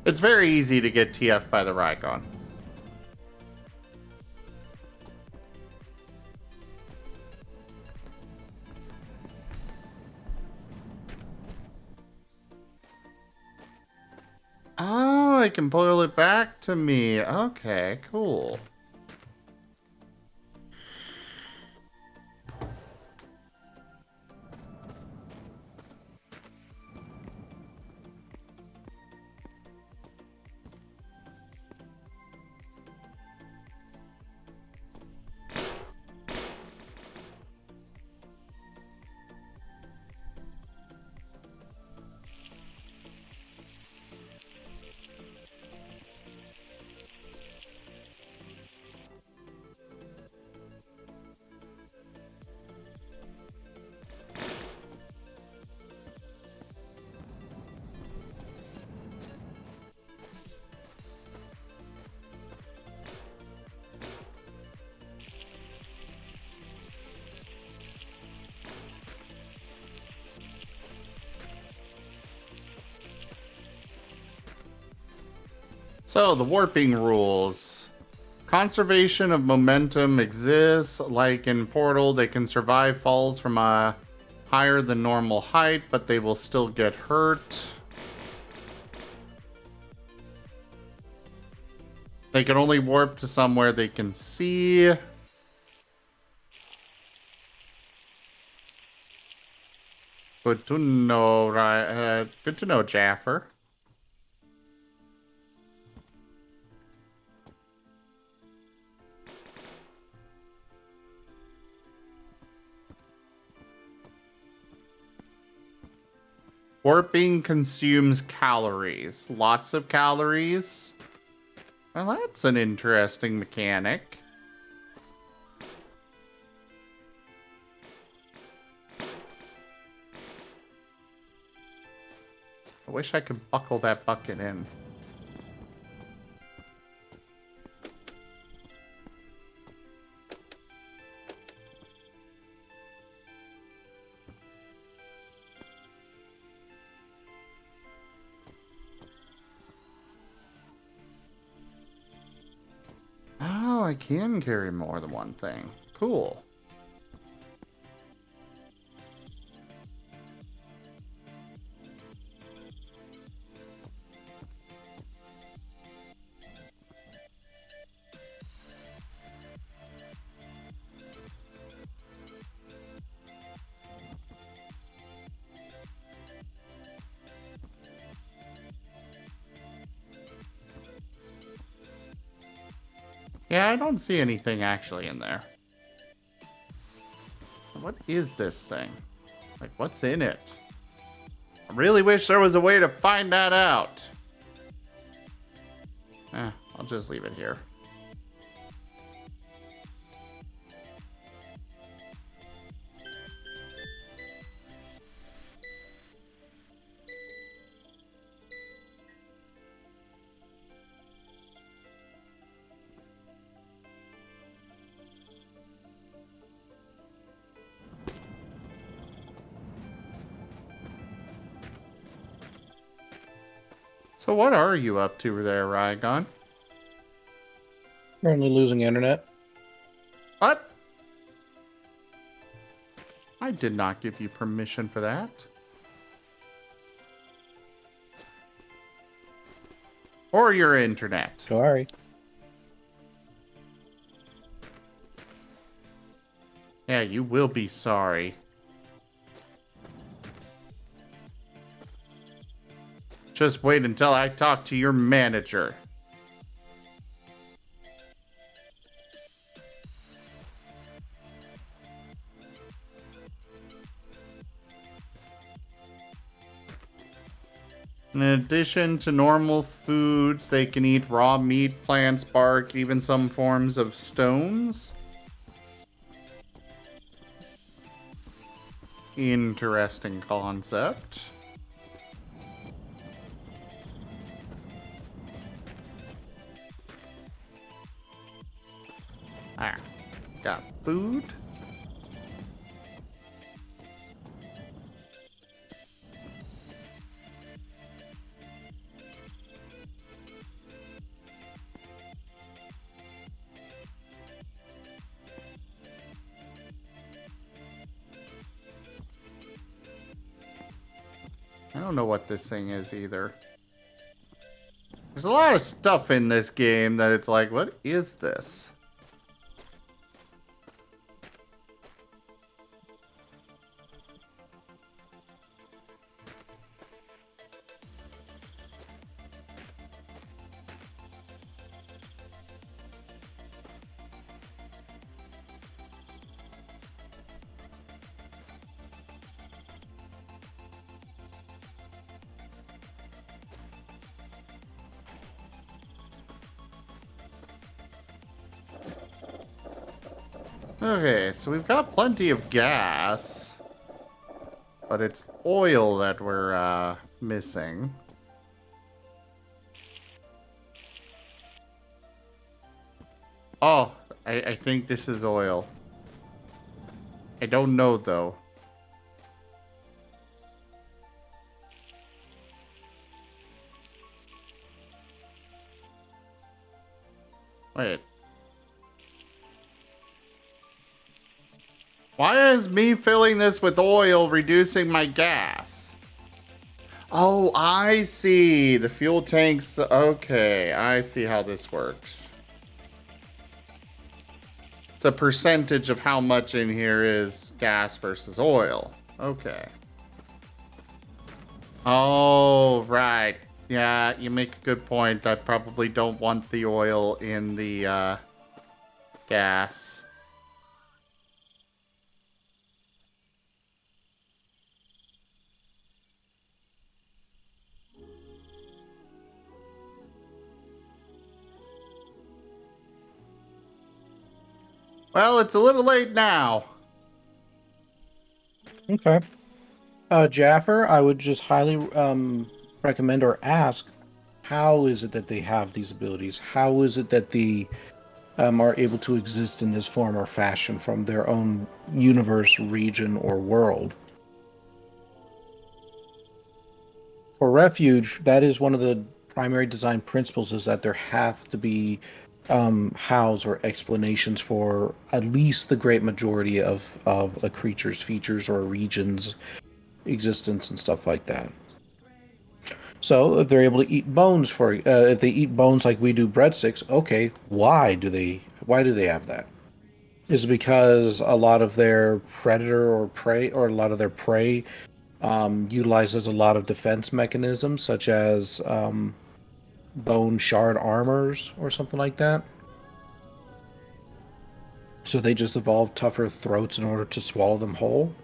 It's very easy to get TF by the Rygon. Oh, I can pull it back to me. Okay, cool. So, the warping rules. Conservation of momentum exists. Like in Portal, they can survive falls from a higher than normal height, but they will still get hurt. They can only warp to somewhere they can see. Good to know, right? Good to know, Jaffer. Warping consumes calories. Lots of calories. Well, that's an interesting mechanic. I wish I could buckle that bucket in. Oh, I can carry more than one thing. Cool. Yeah, I don't see anything actually in there. What is this thing? Like, what's in it? I really wish there was a way to find that out. I'll just leave it here. So what are you up to there, Rygon? Currently losing internet. What? I did not give you permission for that. Or your internet. Sorry. Yeah, you will be sorry. Just wait until I talk to your manager. In addition to normal foods, they can eat raw meat, plants, bark, even some forms of stones. Interesting concept. Ah, got food. I don't know what this thing is either. There's a lot of stuff in this game that it's like, what is this? Okay, so we've got plenty of gas, but it's oil that we're missing. Oh, I think this is oil. I don't know though. Why is me filling this with oil reducing my gas? Oh, I see. The fuel tanks. Okay, I see how this works. It's a percentage of how much in here is gas versus oil. Okay. Oh, right. Yeah, you make a good point. I probably don't want the oil in the gas. Well, it's a little late now. Okay. Jaffer, I would just highly recommend or ask, how is it that they have these abilities? How is it that the are able to exist in this form or fashion from their own universe, region, or world? For Refuge, that is one of the primary design principles, is that there have to be hows or explanations for at least the great majority of a creature's features or a region's existence and stuff like that. So if they're able to eat bones, if they eat bones like we do breadsticks, okay, why do they have that? Is it because a lot of their predator or prey, or a lot of their prey utilizes a lot of defense mechanisms, such as bone shard armors or something like that? So they just evolve tougher throats in order to swallow them whole?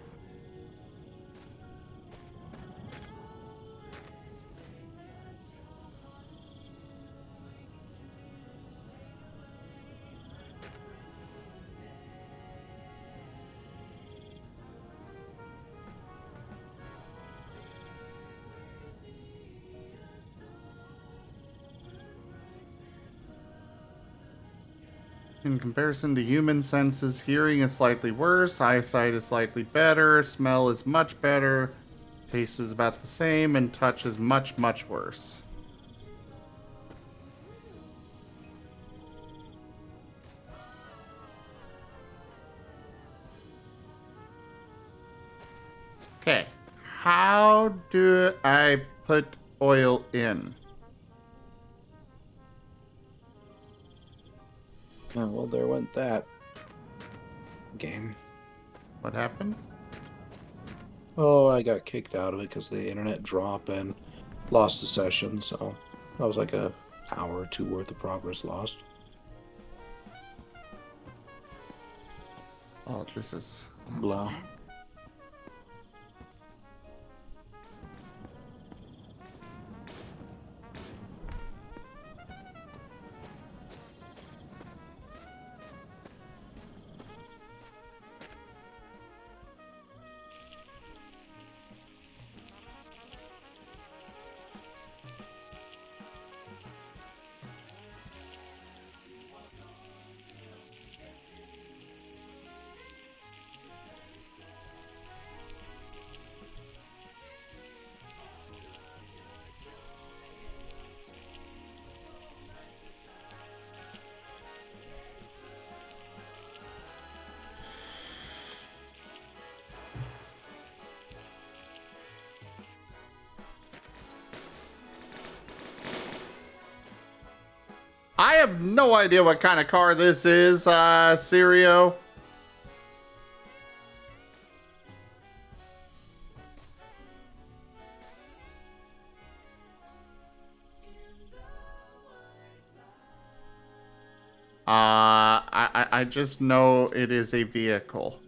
In comparison to human senses, hearing is slightly worse, eyesight is slightly better, smell is much better, taste is about the same, and touch is much, much worse. Okay, how do I put oil in? Oh, well, there went that game. What happened? Oh, I got kicked out of it because the internet dropped and lost the session, so that was like a hour or two worth of progress lost. Oh, this is... Blah. I have no idea what kind of car this is, Sirio. I just know it is a vehicle.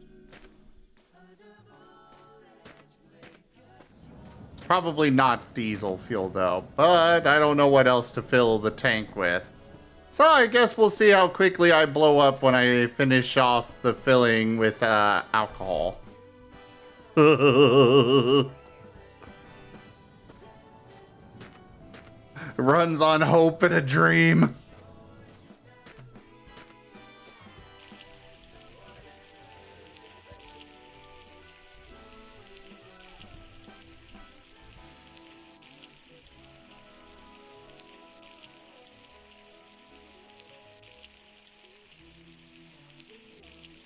Probably not diesel fuel though, but I don't know what else to fill the tank with. So I guess we'll see how quickly I blow up when I finish off the filling with alcohol. Runs on hope and a dream.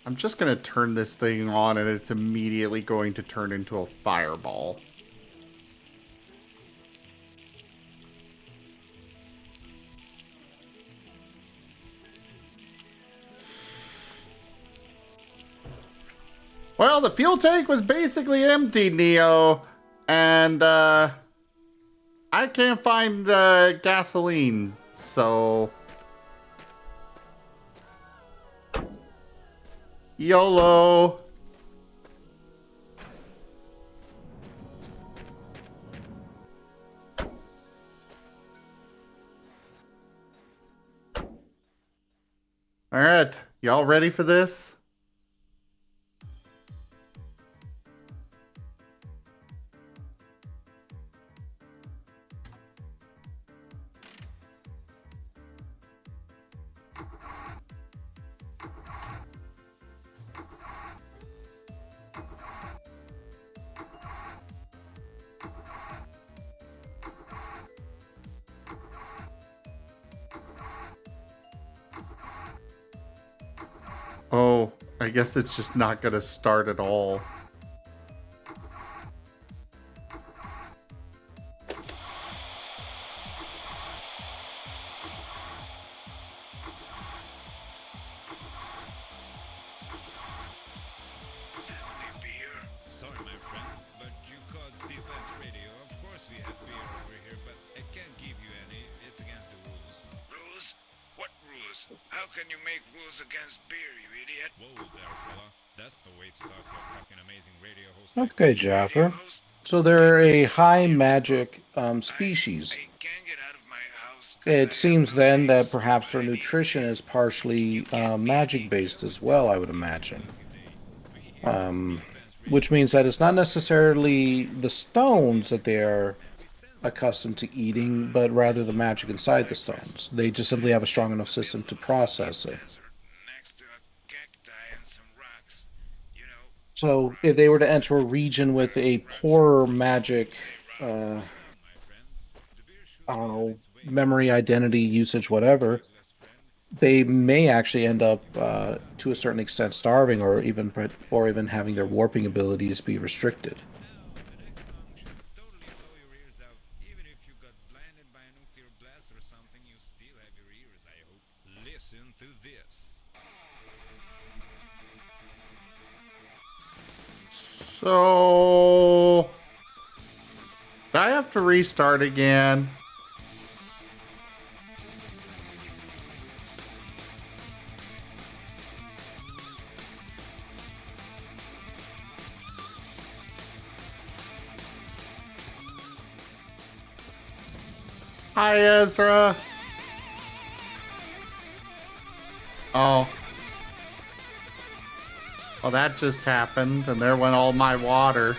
I'm just going to turn this thing on and it's immediately going to turn into a fireball. Well, the fuel tank was basically empty, Neo. And, I can't find, gasoline. So... YOLO. Alright, y'all ready for this? Oh, I guess it's just not gonna start at all. Sorry, my friend, but you called Steve Ben's radio. Of course we have beer over here, but I can't give you any. It's against the rules. Rules? What rules? How can you make rules against beer, you idiot? Whoa there, fella. That's the way to talk to a fucking amazing radio host. Okay, Jaffer. So they're a high magic species. I can't get out of my house. It seems then that perhaps their nutrition is partially magic based as well, I would imagine. Which means that it's not necessarily the stones that they are accustomed to eating, but rather the magic inside the stones. They just simply have a strong enough system to process it. Next to a cacti and some rocks. You know, So if they were to enter a region with a poorer magic, I don't know, memory, identity, usage, whatever, they may actually end up, to a certain extent, starving, or even having their warping abilities be restricted. The next song should totally blow your ears out. Even if you got blinded by a nuclear blast or something, you still have your ears, I hope. Listen to this. So... do I have to restart again? Hi, Ezra. Oh. Well, that just happened, and there went all my water.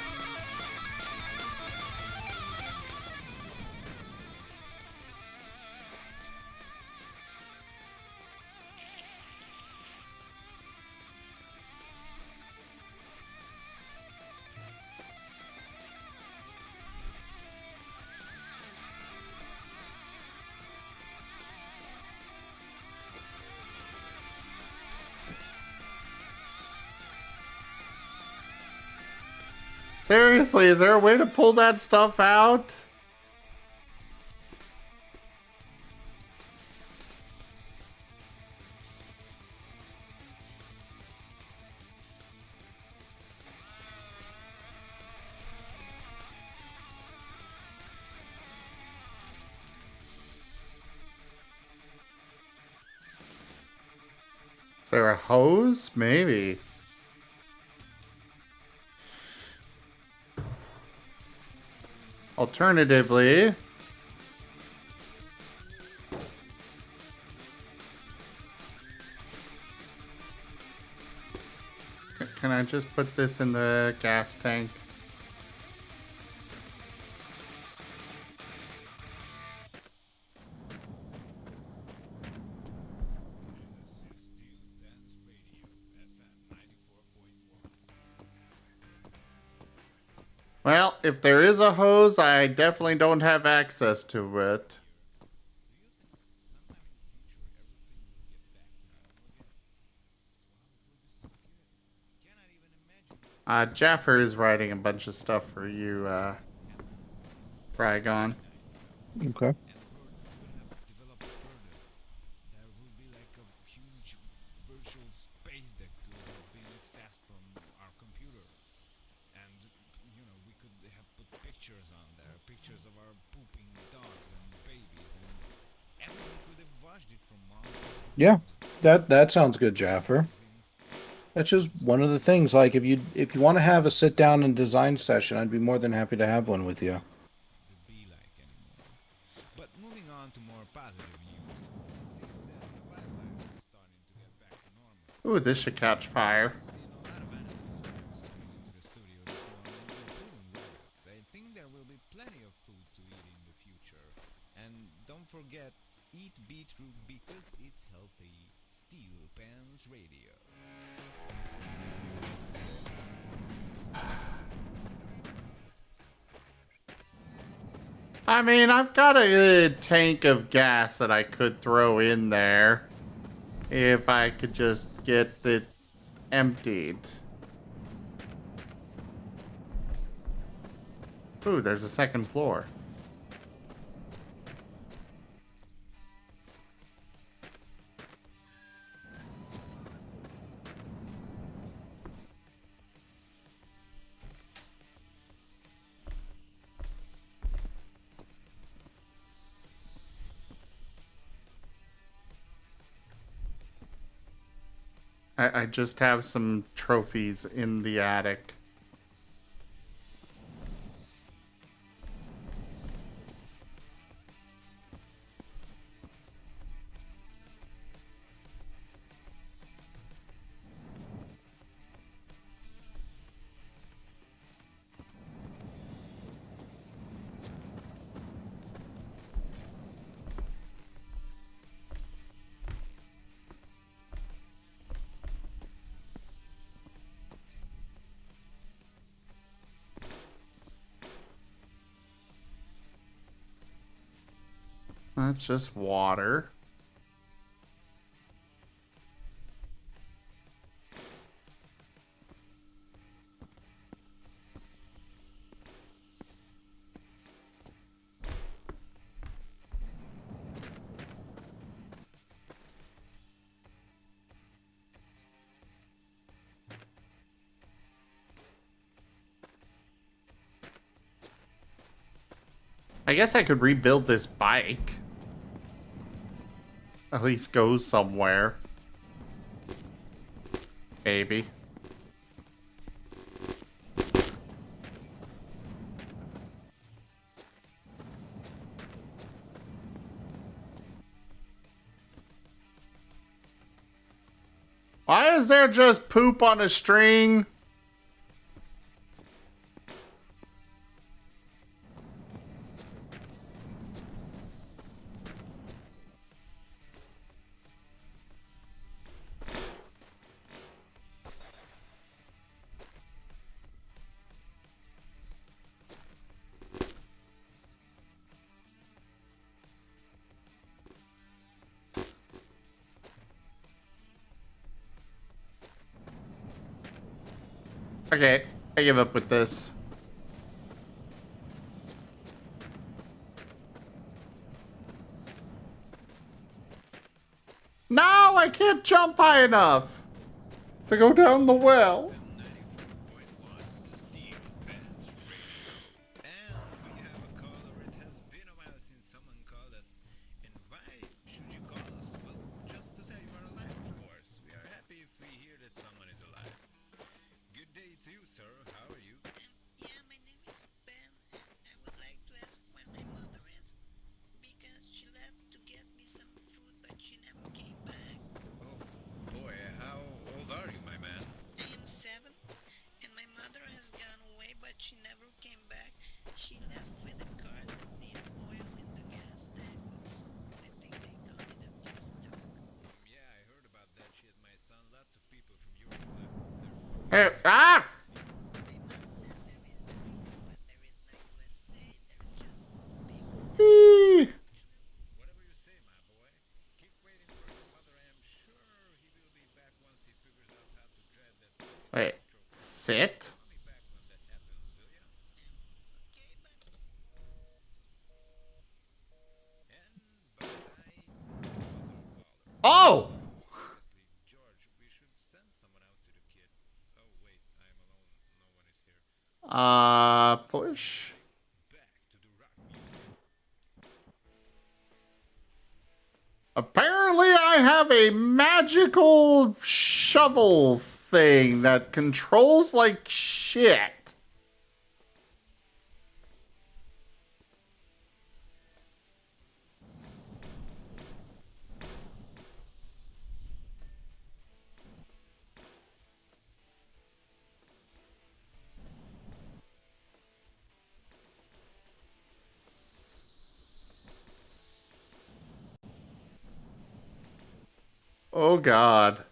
Seriously, is there a way to pull that stuff out? Is there a hose? Maybe. Alternatively, can I just put this in the gas tank? Well, if there is a hose, I definitely don't have access to it. Jaffer is writing a bunch of stuff for you, Rygon. Okay. Develop further. There will be like a huge virtual space that could have been accessed from our computers. And, you know, we could have put pictures on there, pictures of our pooping dogs and babies, and everyone could have watched it from all across the Yeah, world. that sounds good, Jaffer. That's just one of the things. Like, if you want to have a sit down and design session, I'd be more than happy to have one with you. Would be like anymore. But moving on to more positive news, it seems that the wildlife is starting to get back to normal. Ooh, this should catch fire. I've seen a lot of animals coming into the studio this morning, including rabbits. I think there will be plenty of food to eat in the future. And don't forget, eat beetroot because it's healthy. Steel Pans Radio. I mean, I've got a tank of gas that I could throw in there if I could just get it emptied. Ooh, there's a second floor. I just have some trophies in the attic. That's just water. I guess I could rebuild this bike. At least go somewhere. Maybe. Why is there just poop on a string? Okay, I give up with this. No, I can't jump high enough to go down the well. 94.1 Steel Pans Radio. And we have a caller. It has been a while since someone called us. And why should you call us? Well, just to say you are alive, of course. We are happy if we hear that someone is alive. Good day to you, sir. How are you? Yeah, my name is Ben, and I would like to ask where my mother is. Because she left to get me some food, but she never came back. Oh, boy. How old are you, my man? I am 7, and my mother has gone away, but she never came back. She left with a car that needs oil in the gas tank also. I think they call it a juice jug. Yeah, I heard about that shit, my son. Lots of people from Europe left. Hey, ah! My mom said there is no Europe, but there is no USA. There is just one big Eee. Whatever you say, my boy. Keep waiting for your mother. I am sure he will be back once he figures out how to drive that Wait, sit? Push. Apparently, I have a magical shovel thing that controls like shit. Oh God.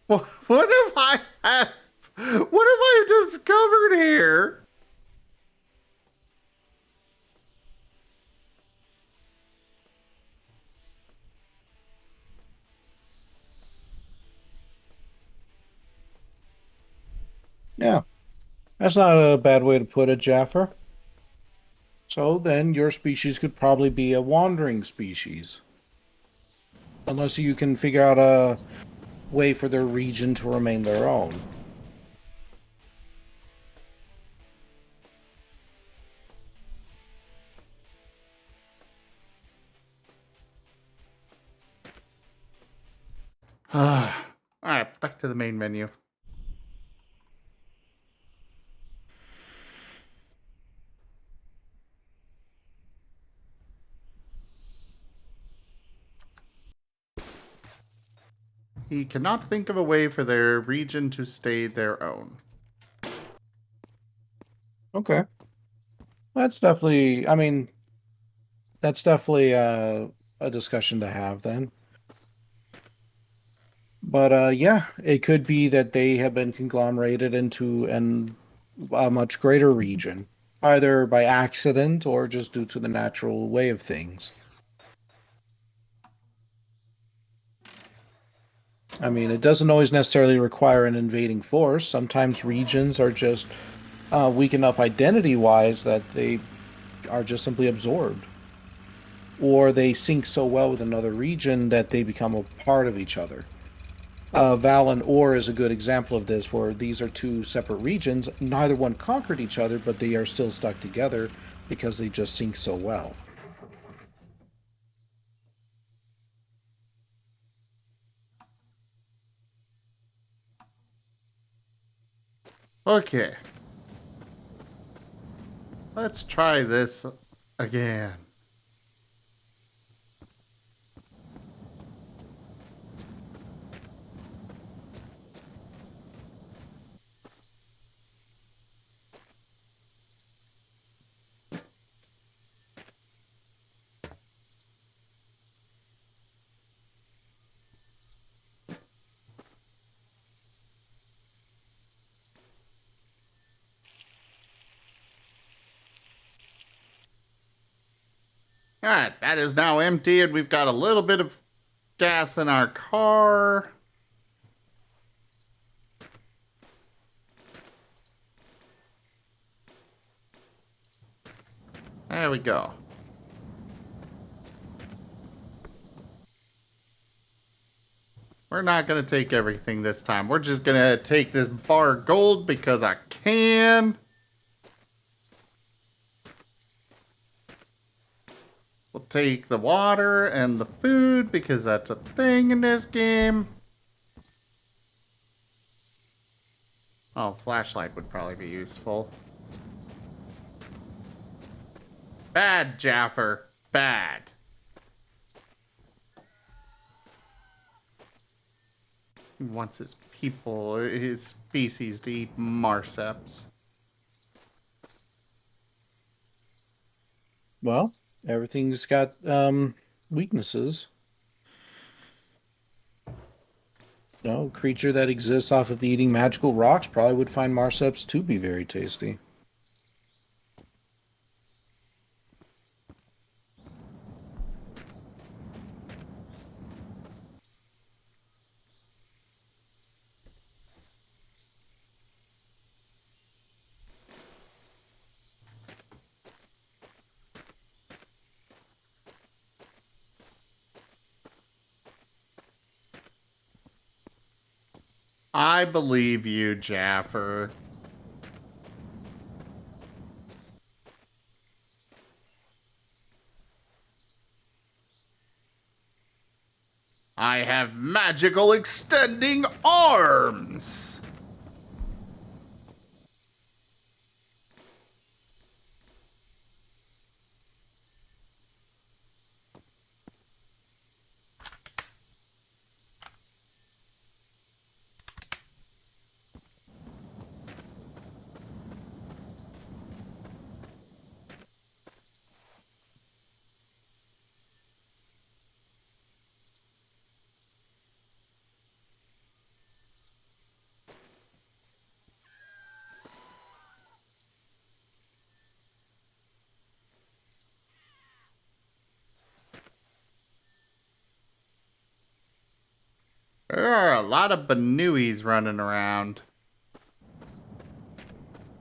What have I have? What have I discovered here? Yeah, that's not a bad way to put it, Jaffer. So then your species could probably be a wandering species. Unless you can figure out a way for their region to remain their own. Alright, back to the main menu. He cannot think of a way for their region to stay their own. Okay. That's definitely, I mean, that's definitely a discussion to have then. But yeah, it could be that they have been conglomerated into a much greater region, either by accident or just due to the natural way of things. I mean, it doesn't always necessarily require an invading force. Sometimes regions are just weak enough identity-wise that they are just simply absorbed. Or they sync so well with another region that they become a part of each other. Val and Or is a good example of this, where these are two separate regions. Neither one conquered each other, but they are still stuck together because they just sync so well. Okay. Let's try this again. Alright, that is now empty, and we've got a little bit of gas in our car. There we go. We're not going to take everything this time. We're just going to take this bar of gold because I can. We'll take the water and the food because that's a thing in this game. Oh, flashlight would probably be useful. Bad, Jaffer. Bad. He wants his people, his species, to eat marseps. Well, everything's got weaknesses. A creature that exists off of eating magical rocks probably would find marsups to be very tasty. I believe you, Jaffer. I have magical extending arms! There are a lot of Banuis running around.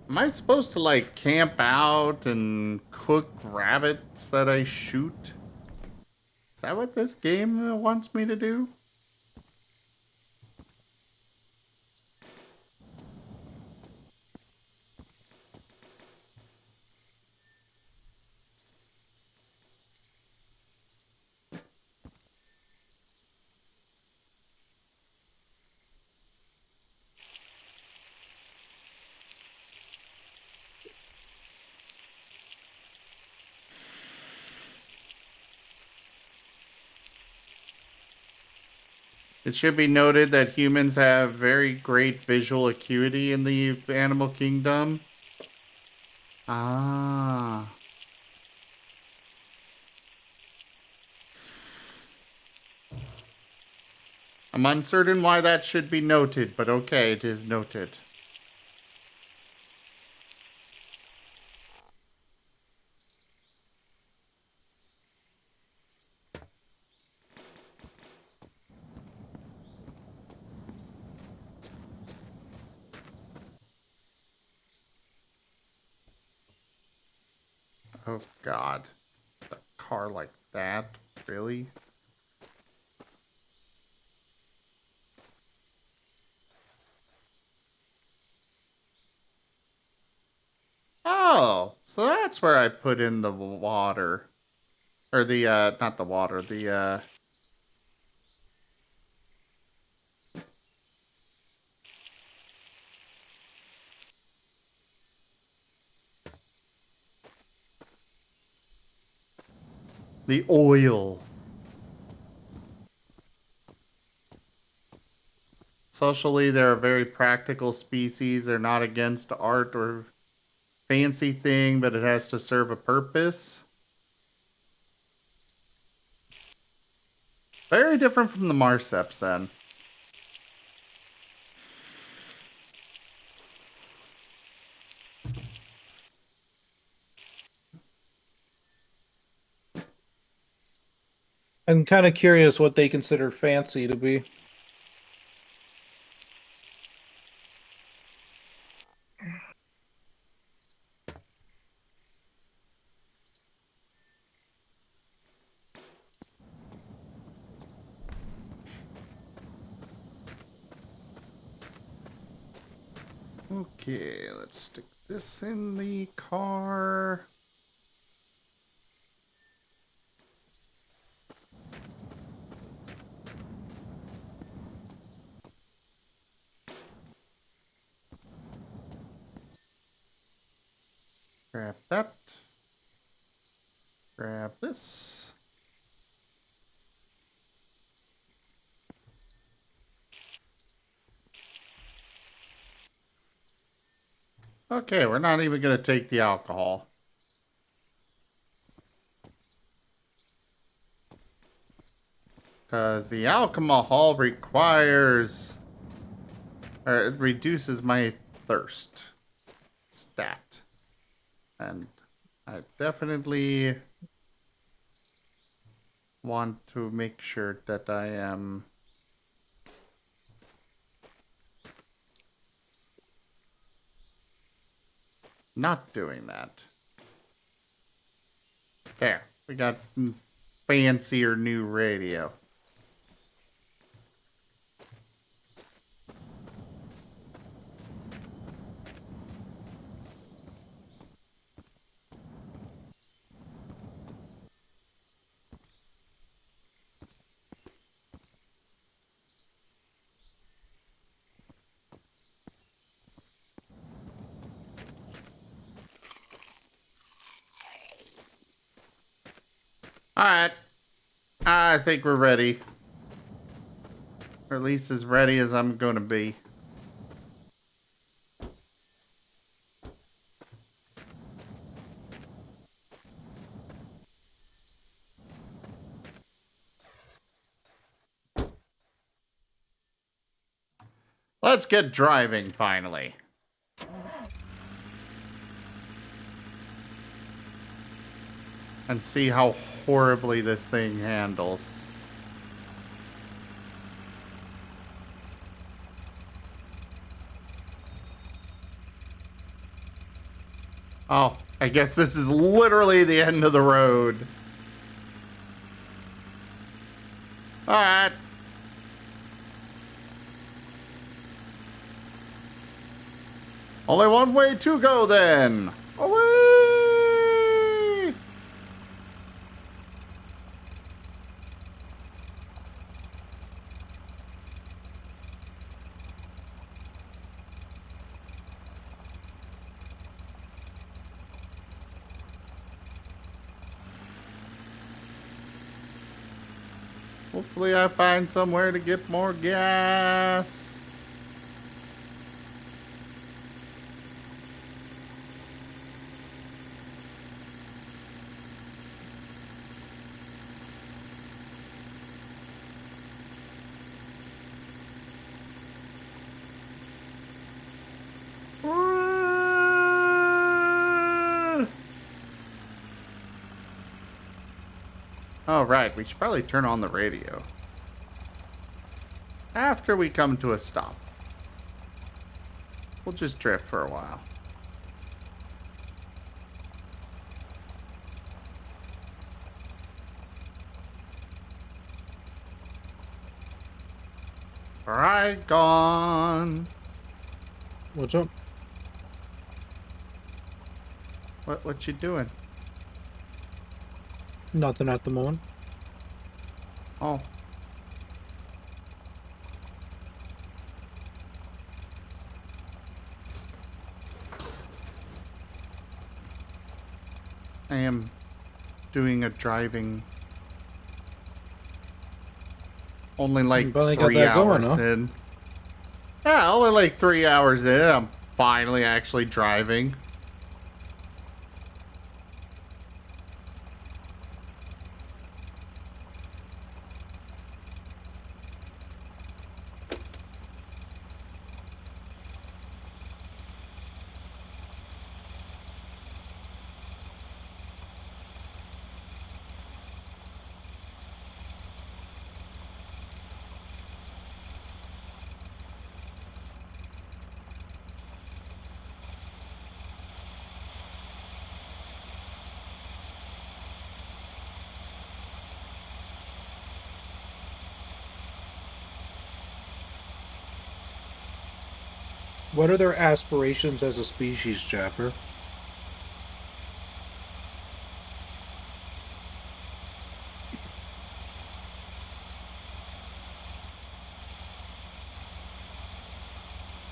Am I supposed to, like, camp out and cook rabbits that I shoot? Is that what this game wants me to do? It should be noted that humans have very great visual acuity in the animal kingdom. Ah. I'm uncertain why that should be noted, but okay, it is noted. Oh god. A car like that? Really? Oh, so that's where I put in the water. Or the, not the water, the oil. Socially, they're a very practical species. They're not against art or fancy thing, but it has to serve a purpose. Very different from the Marseps, then. I'm kind of curious what they consider fancy to be. Okay, let's stick this in the car. Grab that. Grab this. Okay, we're not even going to take the alcohol. Because the alcohol requires... or it reduces my thirst stat. And I definitely want to make sure that I am not doing that. There, we got fancier new radio. Alright. I think we're ready. Or at least as ready as I'm gonna be. Let's get driving, finally. And see how horribly this thing handles. Oh, I guess this is literally the end of the road. Alright. Only one way to go then. Away! Hopefully I find somewhere to get more gas. Oh, right. We should probably turn on the radio. After we come to a stop. We'll just drift for a while. Alright, gone. What's up? What you doing? Nothing at the moment. Oh. I am doing a driving. Only like You finally got 3 that going, hours huh? in. Yeah, only like 3 hours in. I'm finally actually driving. What are their aspirations as a species, Jaffer?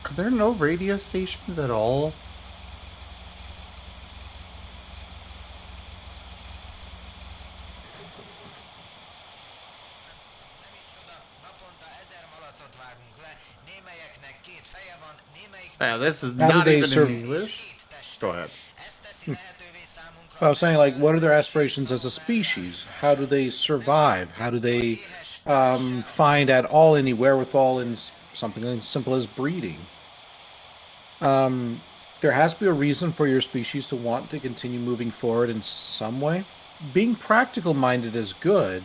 Are there no radio stations at all? Nem is csoda, naponta 1000 malacot vágunk le, némelyeknek 2 feje van, némelyiknek Yeah, this is How do not they even serve- in English. 2 teste. Go ahead. Ez teszi lehetővé számunkra, I was saying, like, what are their aspirations as a species? How do they survive? How do they find at all any wherewithal in something as simple as breeding? There has to be a reason for your species to want to continue moving forward in some way. Being practical minded is good,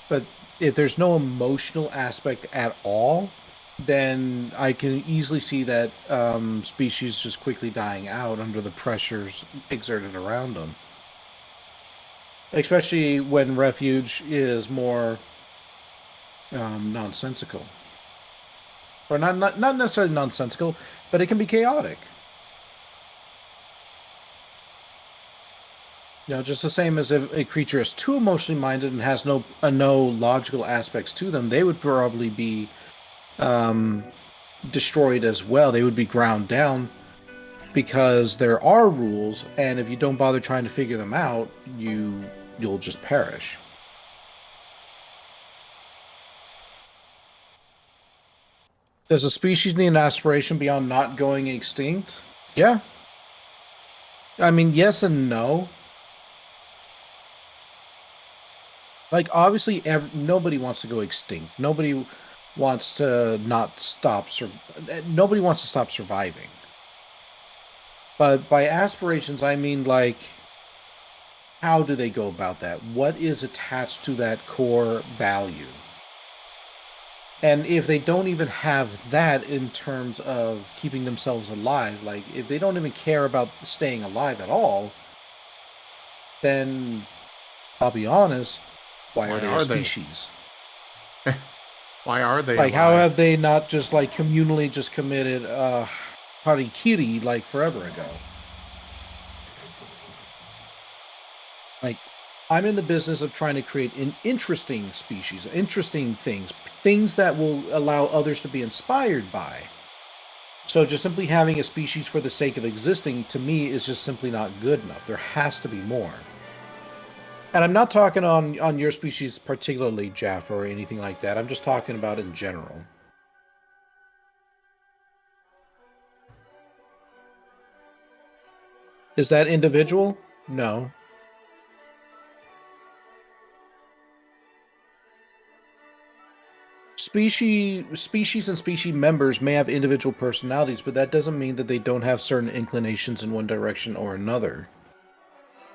but if there's no emotional aspect at all, then I can easily see that species just quickly dying out under the pressures exerted around them. Especially when refuge is more nonsensical. Or not necessarily nonsensical, but it can be chaotic. You know, just the same as if a creature is too emotionally minded and has no logical aspects to them, they would probably be destroyed as well. They would be ground down because there are rules, and if you don't bother trying to figure them out, you'll just perish. Does a species need an aspiration beyond not going extinct? Yeah. I mean, yes and no. Like, obviously, nobody wants to go extinct. Nobody wants to not stop. Nobody wants to stop surviving. But by aspirations, I mean, like, how do they go about that? What is attached to that core value? And if they don't even have that in terms of keeping themselves alive, like, if they don't even care about staying alive at all, then I'll be honest, why are they a species? Why are they Like, how alive? have they not just, like, communally just committed harikiri, like, forever ago? Like, I'm in the business of trying to create an interesting species, interesting things that will allow others to be inspired by. So just simply having a species for the sake of existing, to me, is just simply not good enough. There has to be more. And I'm not talking on your species particularly, Jaffa, or anything like that. I'm just talking about in general. Is that individual? No. Species and species members may have individual personalities, but that doesn't mean that they don't have certain inclinations in one direction or another.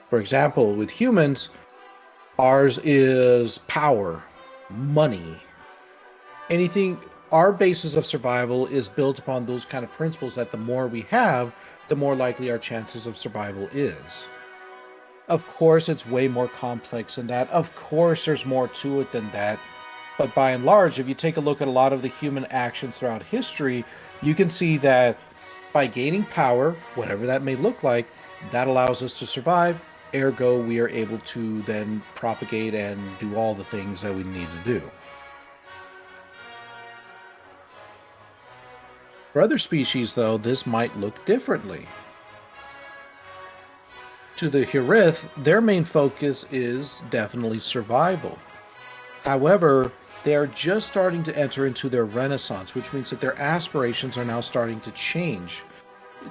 For example, with humans, ours is power, money, anything. Our basis of survival is built upon those kind of principles that the more we have, the more likely our chances of survival is. Of course, it's way more complex than that. Of course, there's more to it than that. But by and large, if you take a look at a lot of the human actions throughout history, you can see that by gaining power, whatever that may look like, that allows us to survive. Ergo, we are able to then propagate and do all the things that we need to do. For other species, though, this might look differently. To the Hirith, their main focus is definitely survival. However, they are just starting to enter into their renaissance, which means that their aspirations are now starting to change.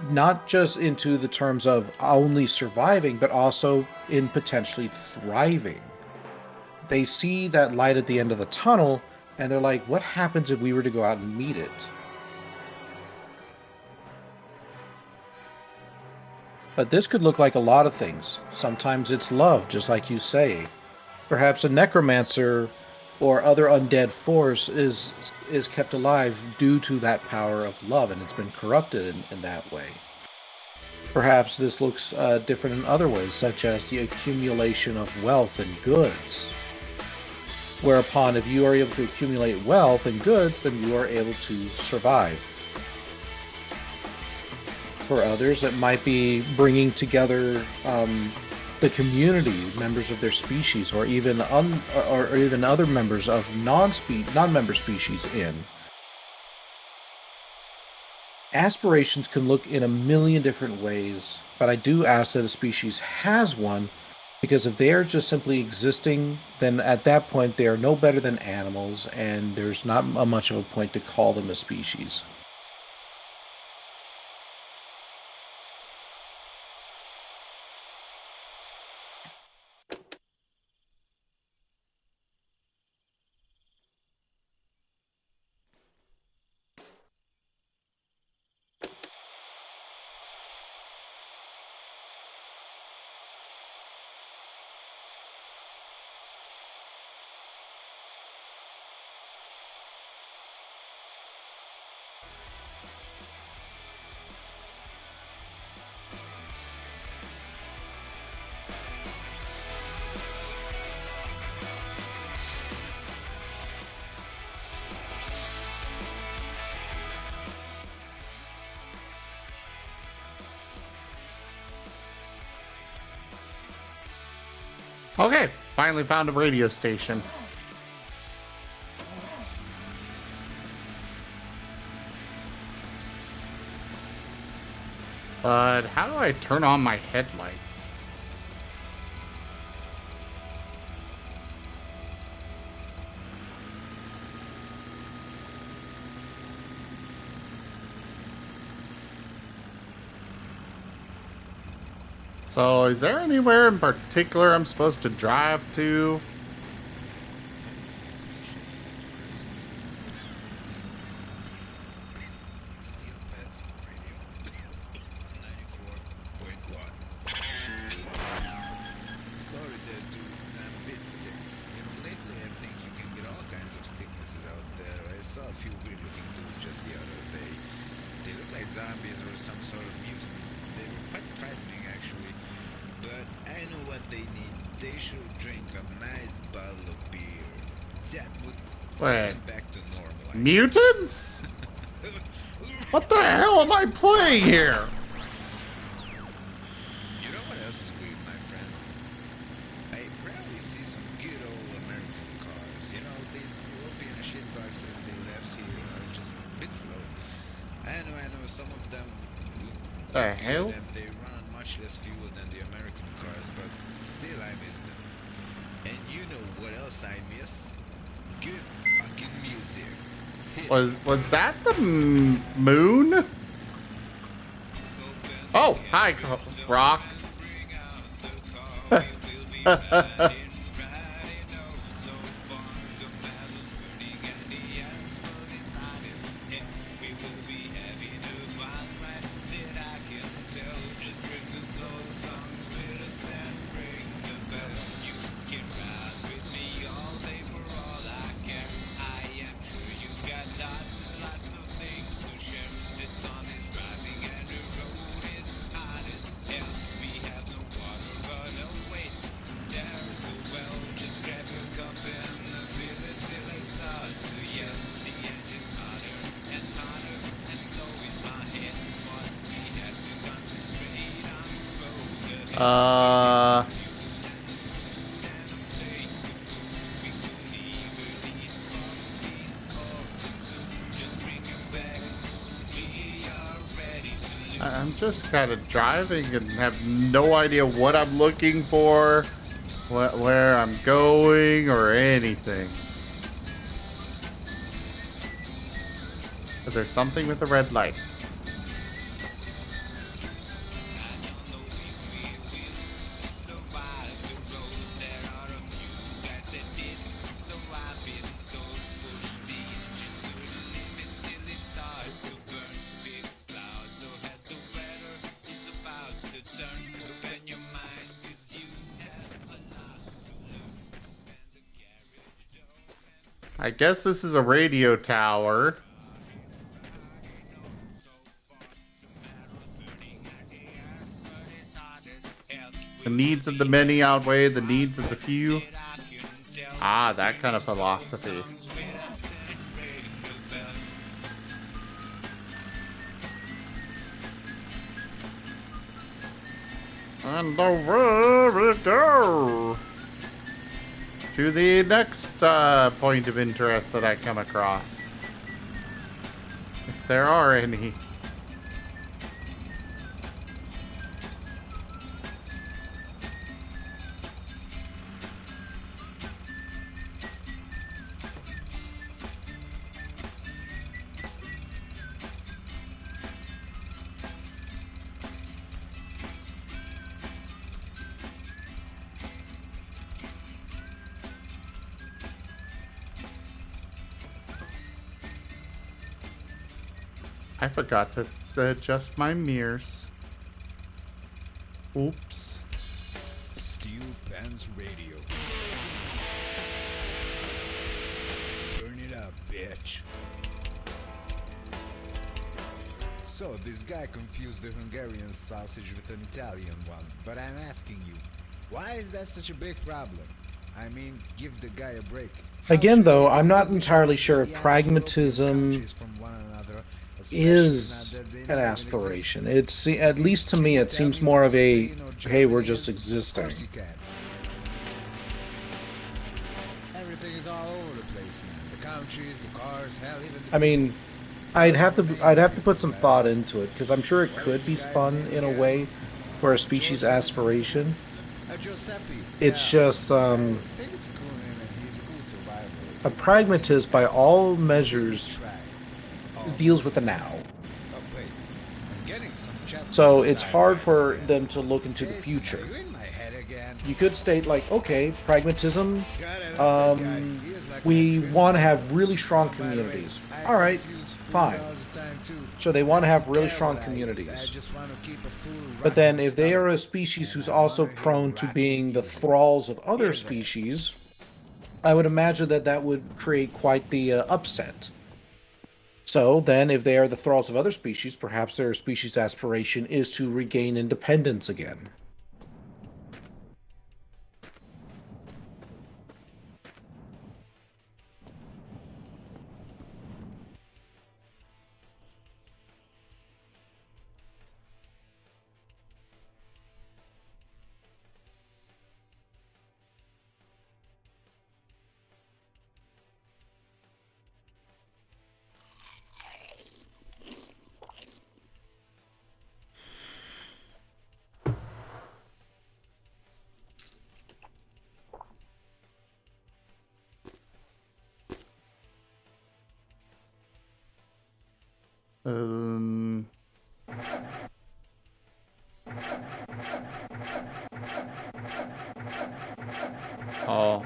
Not just into the terms of only surviving, but also in potentially thriving. They see that light at the end of the tunnel, and they're like, what happens if we were to go out and meet it? But this could look like a lot of things. Sometimes it's love, just like you say. Perhaps a necromancer or other undead force is kept alive due to that power of love, and it's been corrupted in that way. Perhaps this looks different in other ways, such as the accumulation of wealth and goods. Whereupon, if you are able to accumulate wealth and goods, then you are able to survive. For others, it might be bringing together the community, members of their species, or even other members of non-member species in. Aspirations can look in a million different ways, but I do ask that a species has one, because if they are just simply existing, then at that point they are no better than animals, and there's not much of a point to call them a species. Okay, finally found a radio station. But how do I turn on my headlights? So, is there anywhere in particular I'm supposed to drive to? Steel Pets Radio on 94.1. Sorry there, dudes, I'm a bit sick. You know, lately I think you can get all kinds of sicknesses out there. I saw a few weird-looking dudes just the other day. They look like zombies or some sort of mutants. They were quite frightening, actually. But I know what they need. They should drink a nice bottle of beer. That would bring Wait. them back to normal. I Mutants? What the hell am I playing here? You know what else is weird, my friends? I rarely see some good old American cars. You know, these European shitboxes they left here are just a bit slow. I know, some of them look The quite hell? good and they run on much less fuel than the American cars, but still I miss them. And you know what else I miss? Good fucking music. Hit Was that the moon? Oh, hi, Rock. Uh, I'm just kind of driving and have no idea what I'm looking for, where I'm going, or anything. But there's something with a red light. I guess this is a radio tower. The needs of the many outweigh the needs of the few. Ah, that kind of philosophy. And away we go to the next point of interest that I come across. If there are any. I forgot to adjust my mirrors. Oops. Steel Pants Radio. Burn it up, bitch. So, this guy confused the Hungarian sausage with an Italian one, but I'm asking you, why is that such a big problem? I mean, give the guy a break. Again, though, I'm not entirely sure if pragmatism is an aspiration. It's, at least to me, it seems more of a, hey, we're just existing. Everything is all over the place, man. The countries, the cars, hell, even I mean, I'd have to put some thought into it, because I'm sure it could be spun in a way for a species aspiration. It's just a pragmatist by all measures deals with the now. getting some chat. So it's hard for them to look into the Jason, future. are you in my head again? You could state like, okay, pragmatism, Gotta love that guy. He is like my we twin want to brother. have really strong By the way, communities. I All right, confuse food fine. all the time, too. So they want to I have don't really care strong what I eat. communities. I just want to keep a full But then rockin' if they are a stomach. species And who's I also wanna hear prone to rockin' being the music. thralls of other Hear that. species, I would imagine that that would create quite the upset. So then, if they are the thralls of other species, perhaps their species' aspiration is to regain independence again. Um. Oh.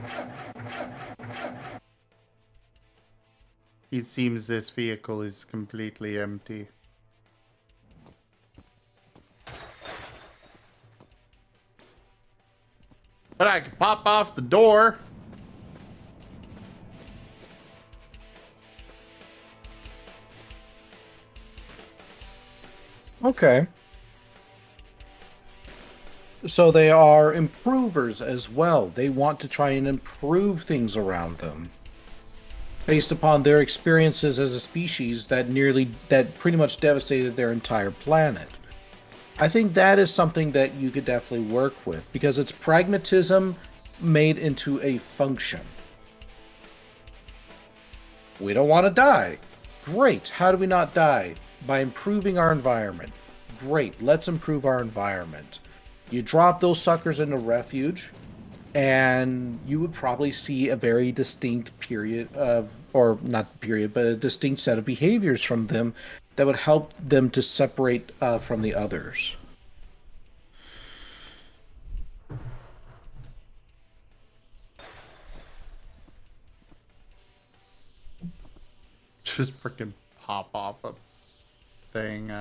It seems this vehicle is completely empty. But I could pop off the door. Okay. So they are improvers as well. They want to try and improve things around them based upon their experiences as a species that pretty much devastated their entire planet. I think that is something that you could definitely work with because it's pragmatism made into a function. We don't want to die. Great. How do we not die? By improving our environment. Great. Let's improve our environment. You drop those suckers into refuge, and you would probably see a very distinct period of, or not period, but a distinct set of behaviors from them that would help them to separate from the others. Just freaking pop off a thing.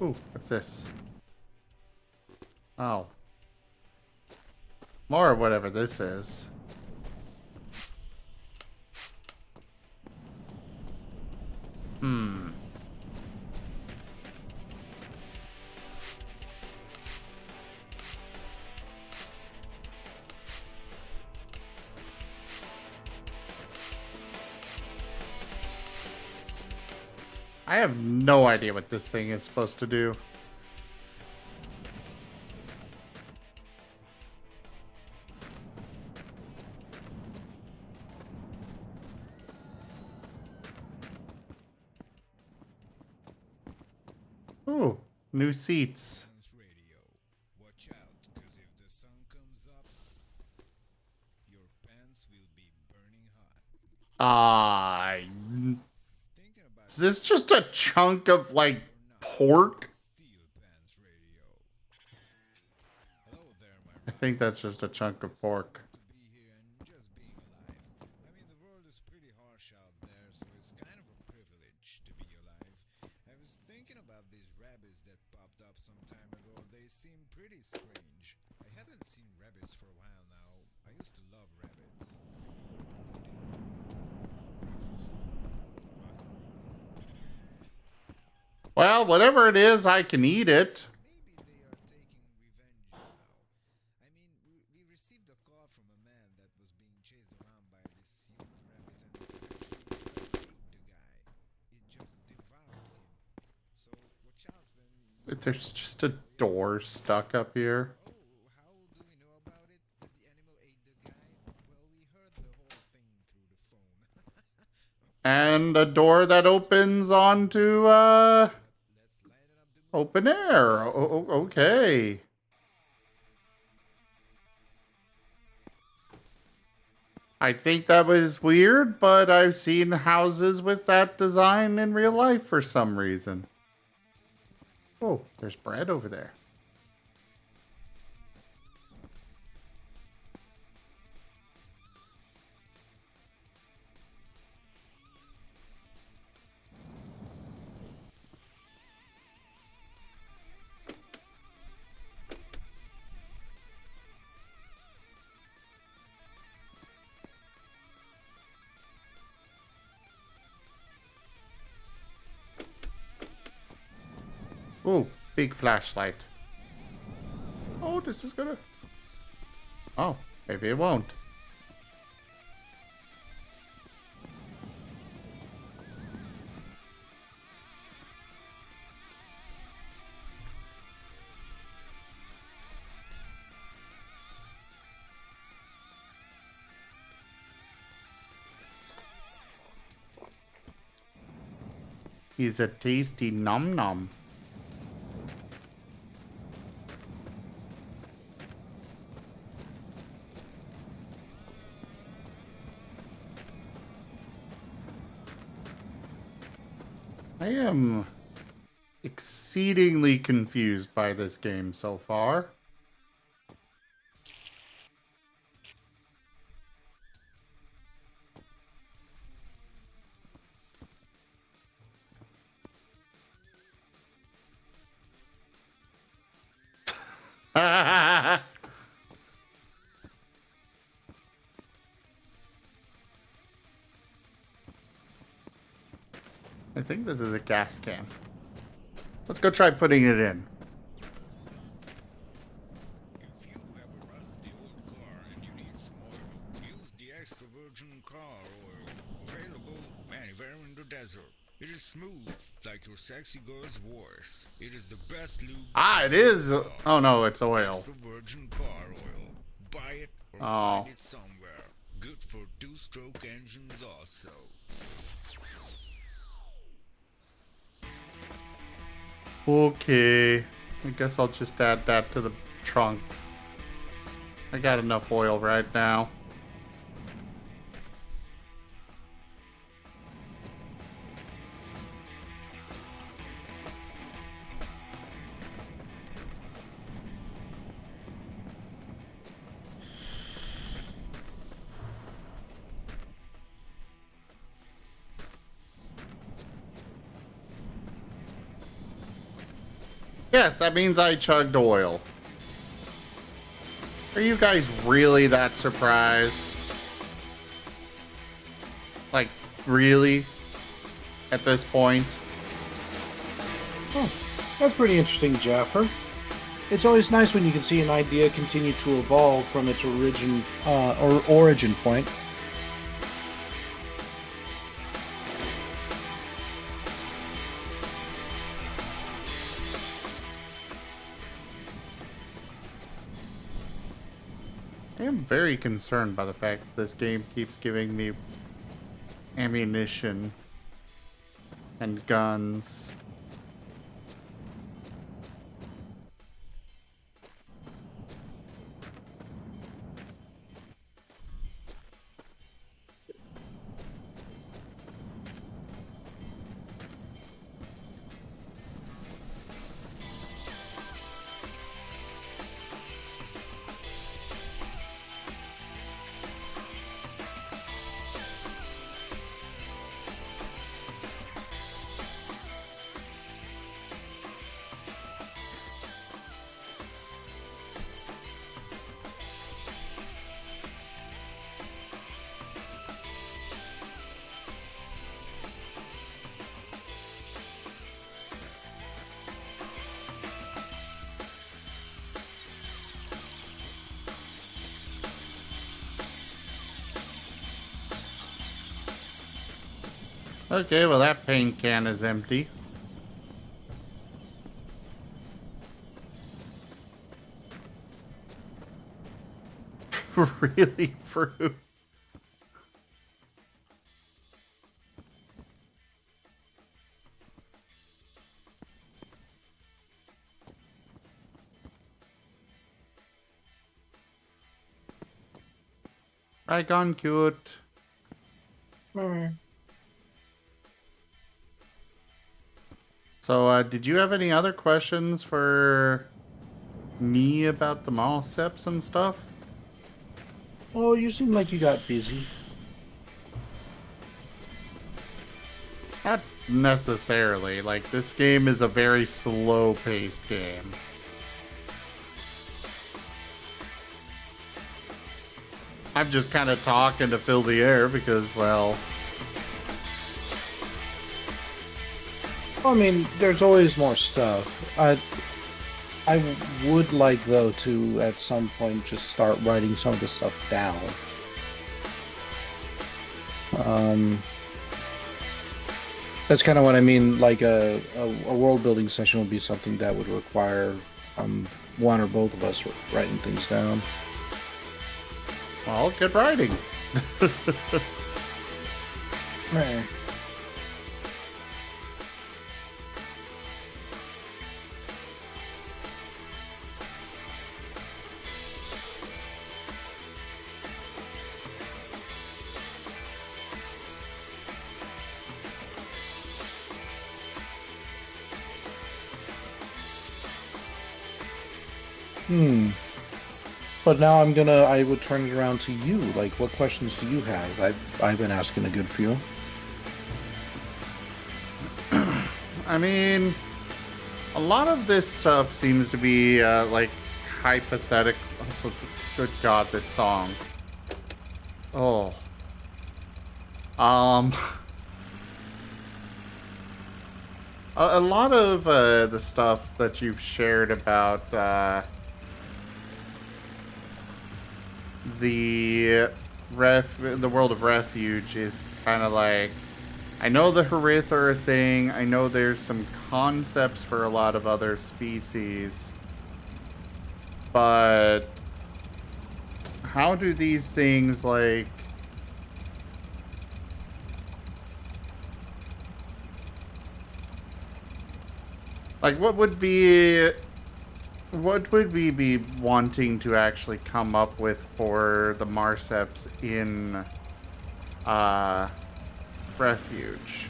Ooh, what's this? Oh. More of whatever this is. Hmm. I have no idea what this thing is supposed to do. Ooh, new seats. Radio. Watch out, because if the sun comes up, your pants will be burning hot. Thinking about Is this just a chunk of, like, pork? Steel Pants Radio. Hello there, my I think that's just a chunk of pork. to be here and just being alive. I mean, the world is pretty harsh out there, so it's kind of a privilege to be alive. I was thinking about these rabbits that popped up some time ago. They seem pretty strange. I haven't seen rabbits for a while now. I used to love rabbits. Well, whatever it is, I can eat it. Maybe they are taking revenge now. I mean, we received a call from a man that was being chased around by this huge rabbit and actually ate the guy. It just devoured him. So watch out when you... There's just a door stuck up here. Oh, how do we know about it? That the animal ate the guy? Well, we heard the whole thing through the phone. And a door that opens onto, Let's lighten up the mood. open air. Okay. I think that was weird, but I've seen houses with that design in real life for some reason. Oh, there's bread over there. Ooh, big flashlight. Oh, this is gonna... Oh, maybe it won't. He's a tasty nom nom. I am exceedingly confused by this game so far. I think this is a gas can. Let's go try putting it in. If you have a rusty old car and you need some oil, use the extra virgin car oil. Available anywhere in the desert. It is smooth, like your sexy girl's voice. It is the best lube. Ah, it is. Oh no, it's oil. Extra virgin car oil. Buy it or Oh. find it somewhere. Good for two-stroke engines also. Okay. I guess I'll just add that to the trunk. I got enough oil right now. Yes, that means I chugged oil. Are you guys really that surprised? Like, really? At this point? Oh, that's pretty interesting, Jaffer. It's always nice when you can see an idea continue to evolve from its origin point. I am very concerned by the fact that this game keeps giving me ammunition and guns. Okay, well that paint can is empty. Really, fruit? Bye, gone cute. So, did you have any other questions for me about the Malseps and stuff? Oh, you seem like you got busy. Not necessarily. Like, this game is a very slow-paced game. I'm just kind of talking to fill the air because, well... I mean, there's always more stuff. I would like, though, to, at some point, just start writing some of the stuff down. That's kind of what I mean, like a world-building session would be something that would require one or both of us writing things down. Well, good writing. Right. But now I would turn it around to you. Like, what questions do you have? I've been asking a good few. I mean, a lot of this stuff seems to be, like, hypothetical. Also, good God, this song. Oh. A lot of, the stuff that you've shared about, the world of refuge is kind of like, I know the Harith are a thing. I know there's some concepts for a lot of other species, but how do these things like what would we be wanting to actually come up with for the Marseps in Refuge?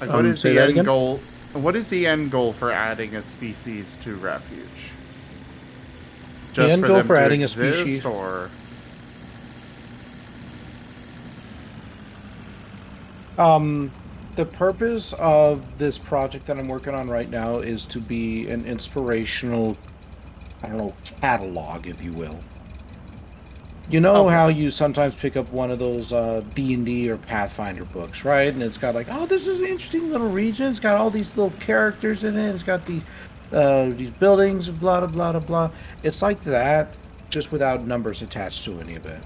Like, what is the end goal? What is the end goal for adding a species to Refuge? Just the end for goal them for to adding exist, a species, or the purpose of this project that I'm working on right now is to be an inspirational, I don't know, catalog, if you will. You know how you sometimes pick up one of those D&D or Pathfinder books, right? And it's got like, oh, this is an interesting little region. It's got all these little characters in it. It's got these buildings, blah, blah, blah, blah. It's like that, just without numbers attached to any of it.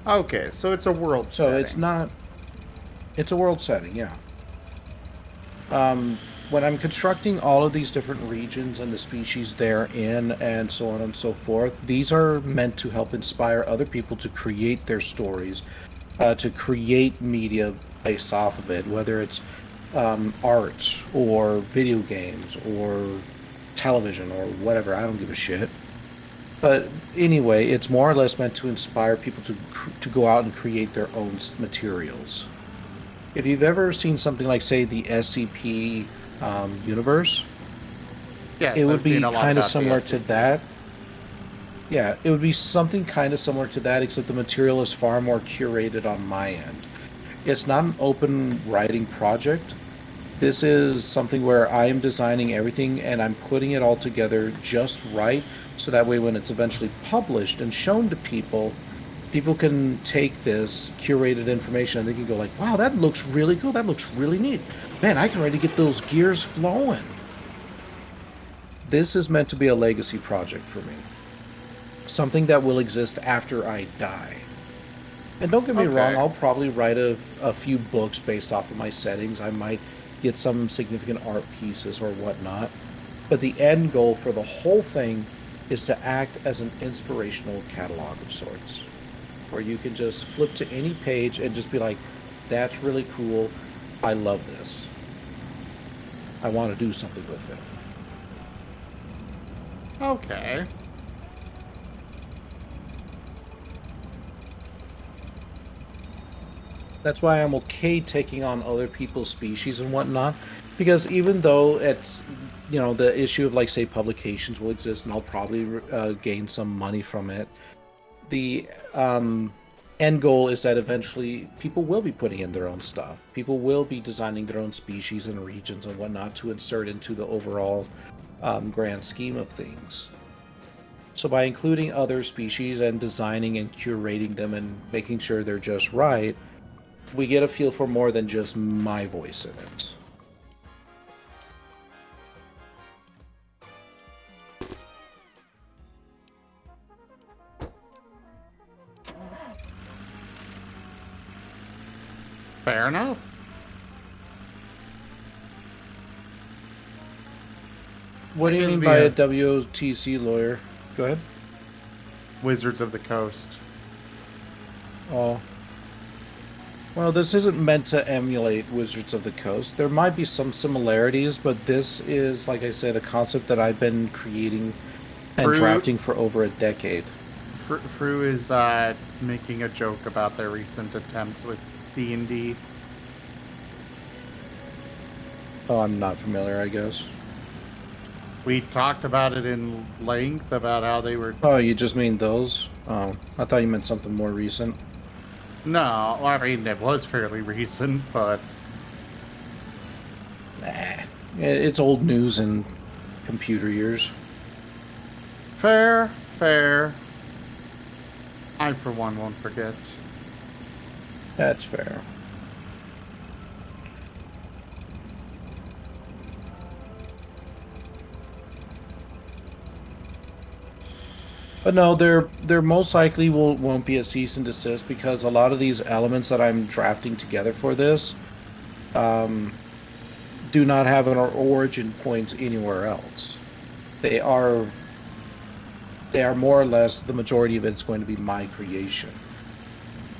okay, so it's a world setting. It's not... It's a world setting, yeah. When I'm constructing all of these different regions and the species they're in and so on and so forth, these are meant to help inspire other people to create their stories, to create media based off of it, whether it's art or video games or television or whatever. I don't give a shit. But anyway, it's more or less meant to inspire people to go out and create their own materials. If you've ever seen something like, say, the SCP universe, Yes, it would I've be seen a lot kind of about the similar to SCP. that. Yeah, it would be something kind of similar to that, except the material is far more curated on my end. It's not an open writing project. This is something where I am designing everything and I'm putting it all together just right, so that way when it's eventually published and shown to people, people can take this curated information and they can go like, wow, that looks really cool. That looks really neat. Man, I can really get those gears flowing. This is meant to be a legacy project for me. Something that will exist after I die. And don't get me wrong, I'll probably write a few books based off of my settings. I might get some significant art pieces or whatnot. But the end goal for the whole thing is to act as an inspirational catalog of sorts, where you can just flip to any page and just be like, that's really cool. I love this. I want to do something with it. Okay. That's why I'm okay taking on other people's species and whatnot, because even though it's, the issue of, like, say, publications will exist, and I'll probably gain some money from it, the end goal is that eventually people will be putting in their own stuff. People will be designing their own species and regions and whatnot to insert into the overall grand scheme of things. So by including other species and designing and curating them and making sure they're just right, we get a feel for more than just my voice in it. Fair enough. What do you That mean gives by me a WOTC lawyer? Go ahead. Wizards of the Coast. Oh. Well, this isn't meant to emulate Wizards of the Coast. There might be some similarities, but this is, like I said, a concept that I've been creating and drafting for over a decade. Fru is making a joke about their recent attempts with D&D. Oh, I'm not familiar, I guess. We talked about it in length about how they were... Oh, you just mean those? Oh, I thought you meant something more recent. No, I mean, it was fairly recent, but... Nah. It's old news in computer years. Fair. I, for one, won't forget. That's fair. But no, there most likely won't be a cease and desist, because a lot of these elements that I'm drafting together for this do not have an origin point anywhere else. They are more or less, the majority of it's going to be my creation.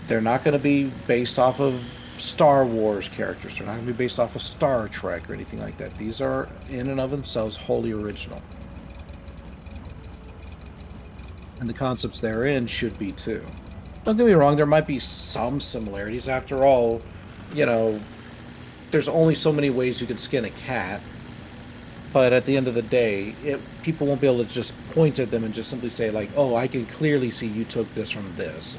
They're not going to be based off of Star Wars characters. They're not going to be based off of Star Trek or anything like that. These are, in and of themselves, wholly original. And the concepts therein should be too. Don't get me wrong, there might be some similarities. After all, there's only so many ways you can skin a cat. But at the end of the day, people won't be able to just point at them and just simply say, like, oh, I can clearly see you took this from this.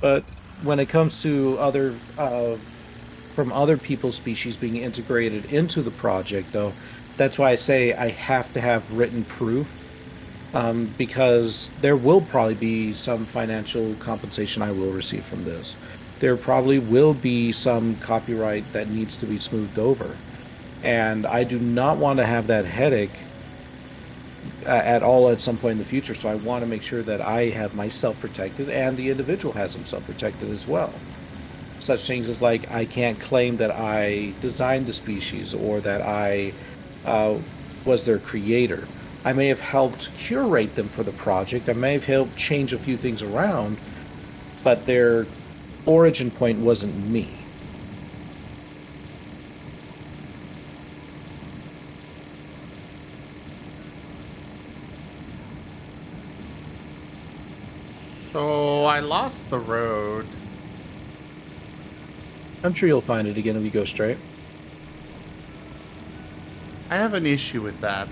But when it comes to from other people's species being integrated into the project, though, that's why I say I have to have written proof, because there will probably be some financial compensation I will receive from this. There probably will be some copyright that needs to be smoothed over, and I do not want to have that headache at all at some point in the future. So I want to make sure that I have myself protected and the individual has himself protected as well. Such things as, like, I can't claim that I designed the species or that I was their creator. I may have helped curate them for the project. I may have helped change a few things around, but their origin point wasn't me. So I lost the road. I'm sure you'll find it again if you go straight. I have an issue with that.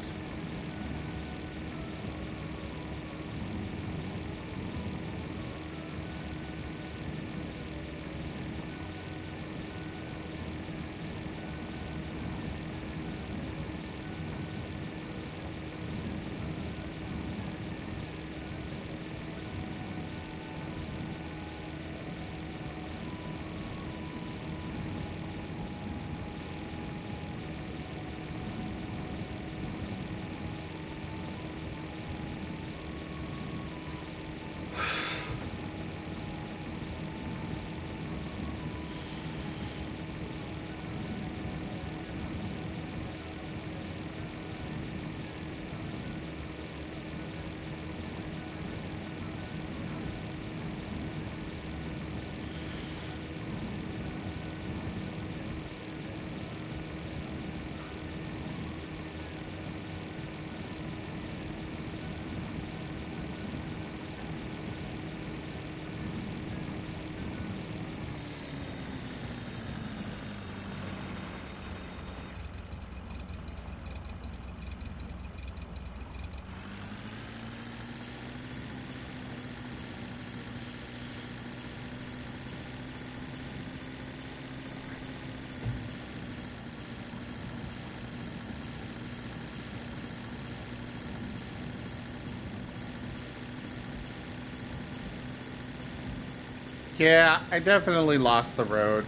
Yeah, I definitely lost the road.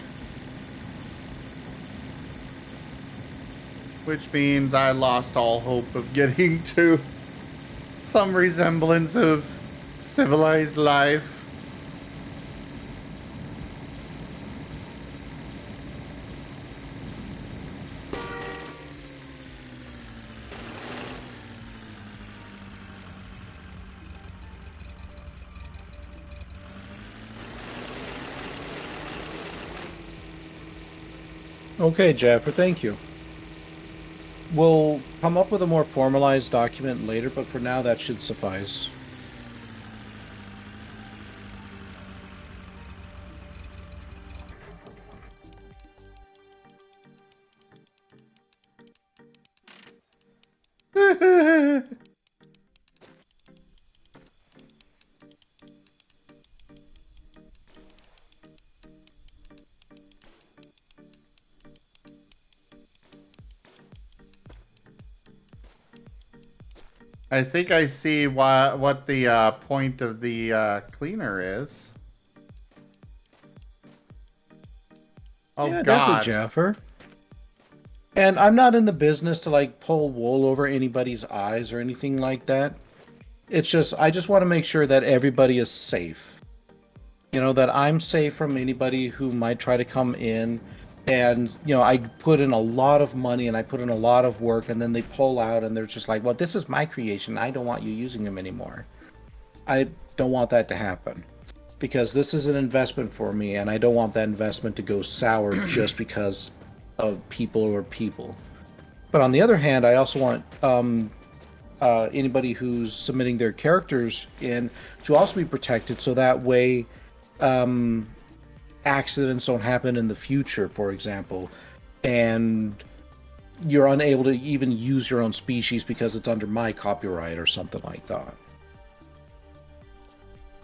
Which means I lost all hope of getting to some resemblance of civilized life. Okay, Jaffer, thank you. We'll come up with a more formalized document later, but for now that should suffice. I think I see what the point of the cleaner is. Oh, Yeah, definitely, God. Jaffer. And I'm not in the business to like pull wool over anybody's eyes or anything like that. It's just I just want to make sure that everybody is safe. You know, that I'm safe from anybody who might try to come in. And, you know, I put in a lot of money and I put in a lot of work, and then they pull out and they're just like, well, this is my creation. I don't want you using them anymore. I don't want that to happen because this is an investment for me, and I don't want that investment to go sour just because of people or people. But on the other hand, I also want anybody who's submitting their characters in to also be protected, so that way um, accidents don't happen in the future, for example, and you're unable to even use your own species because it's under my copyright or something like that.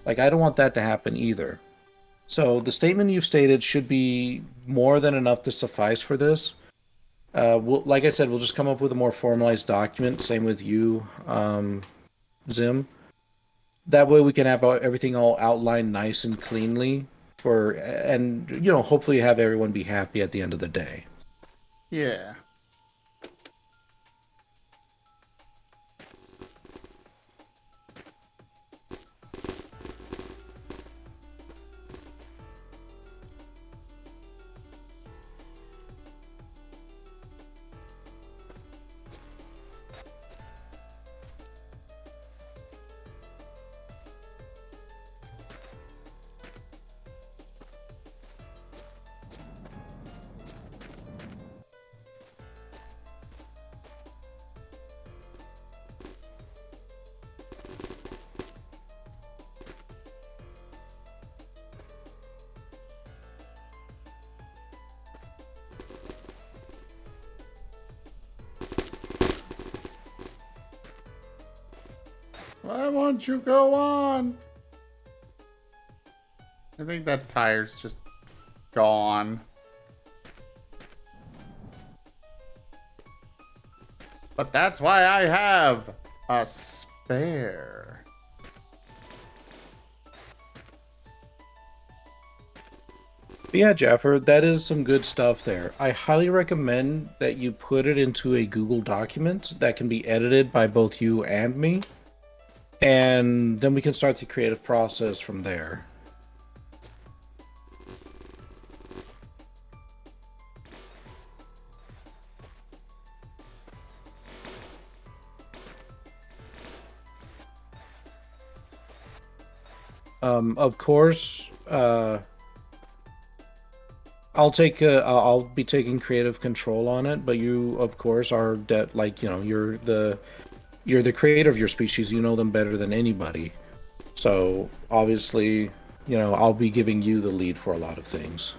Like, I don't want that to happen either. So the statement you've stated should be more than enough to suffice for this. Like I said, we'll just come up with a more formalized document. Same with you, Zim. That way we can have everything all outlined nice and cleanly and you know, hopefully have everyone be happy at the end of the day. Yeah. Why won't you go on? I think that tire's just gone. But that's why I have a spare. But yeah, Jaffer, that is some good stuff there. I highly recommend that you put it into a Google document that can be edited by both you and me. And then we can start the creative process from there. Of course, I'll be taking creative control on it, but you, of course, are like, you know, you're the creator of your species. You know them better than anybody. So obviously, you know, I'll be giving you the lead for a lot of things.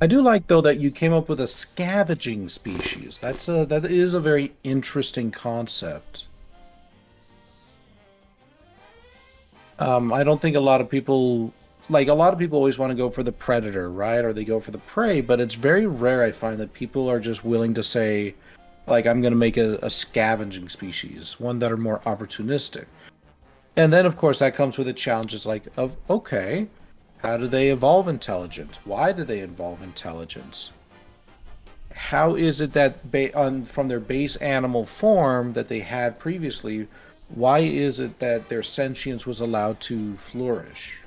I do like though that you came up with a scavenging species. That is a very interesting concept. I don't think a lot of people always want to go for the predator, right? Or they go for the prey, but it's very rare I find that people are just willing to say, like, I'm going to make a scavenging species, one that are more opportunistic. And then, of course, that comes with the challenges okay, how do they evolve intelligence? Why do they evolve intelligence? How is it that from their base animal form that they had previously, why is it that their sentience was allowed to flourish?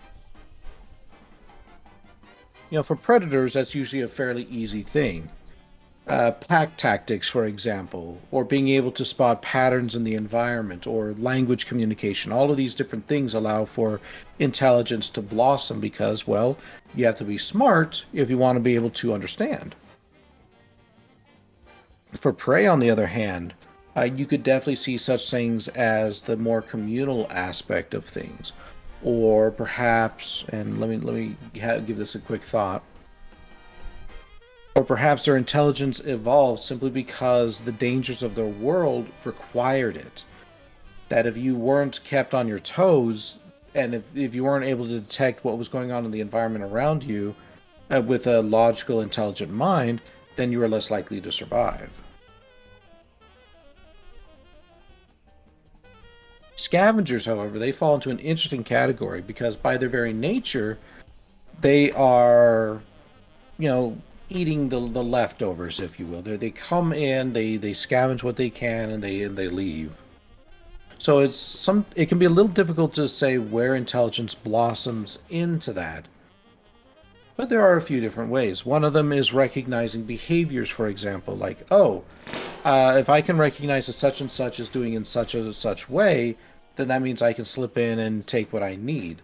You know, for predators, that's usually a fairly easy thing. Pack tactics, for example, or being able to spot patterns in the environment, or language communication. All of these different things allow for intelligence to blossom because, well, you have to be smart if you want to be able to understand. For prey, on the other hand, you could definitely see such things as the more communal aspect of things, or perhaps, and let me give this a quick thought. Or perhaps their intelligence evolved simply because the dangers of their world required it. That if you weren't kept on your toes, and if you weren't able to detect what was going on in the environment around you with a logical, intelligent mind, then you were less likely to survive. Scavengers, however, they fall into an interesting category because by their very nature, they are, you know, eating the leftovers, if you will. They come in, they scavenge what they can, and they leave. So it can be a little difficult to say where intelligence blossoms into that. But there are a few different ways. One of them is recognizing behaviors, for example, like, if I can recognize that such and such is doing in such a such way, then that means I can slip in and take what I need.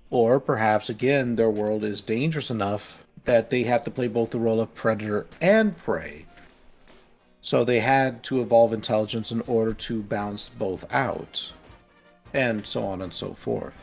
Or perhaps, again, their world is dangerous enough that they have to play both the role of predator and prey. So they had to evolve intelligence in order to balance both out. And so on and so forth.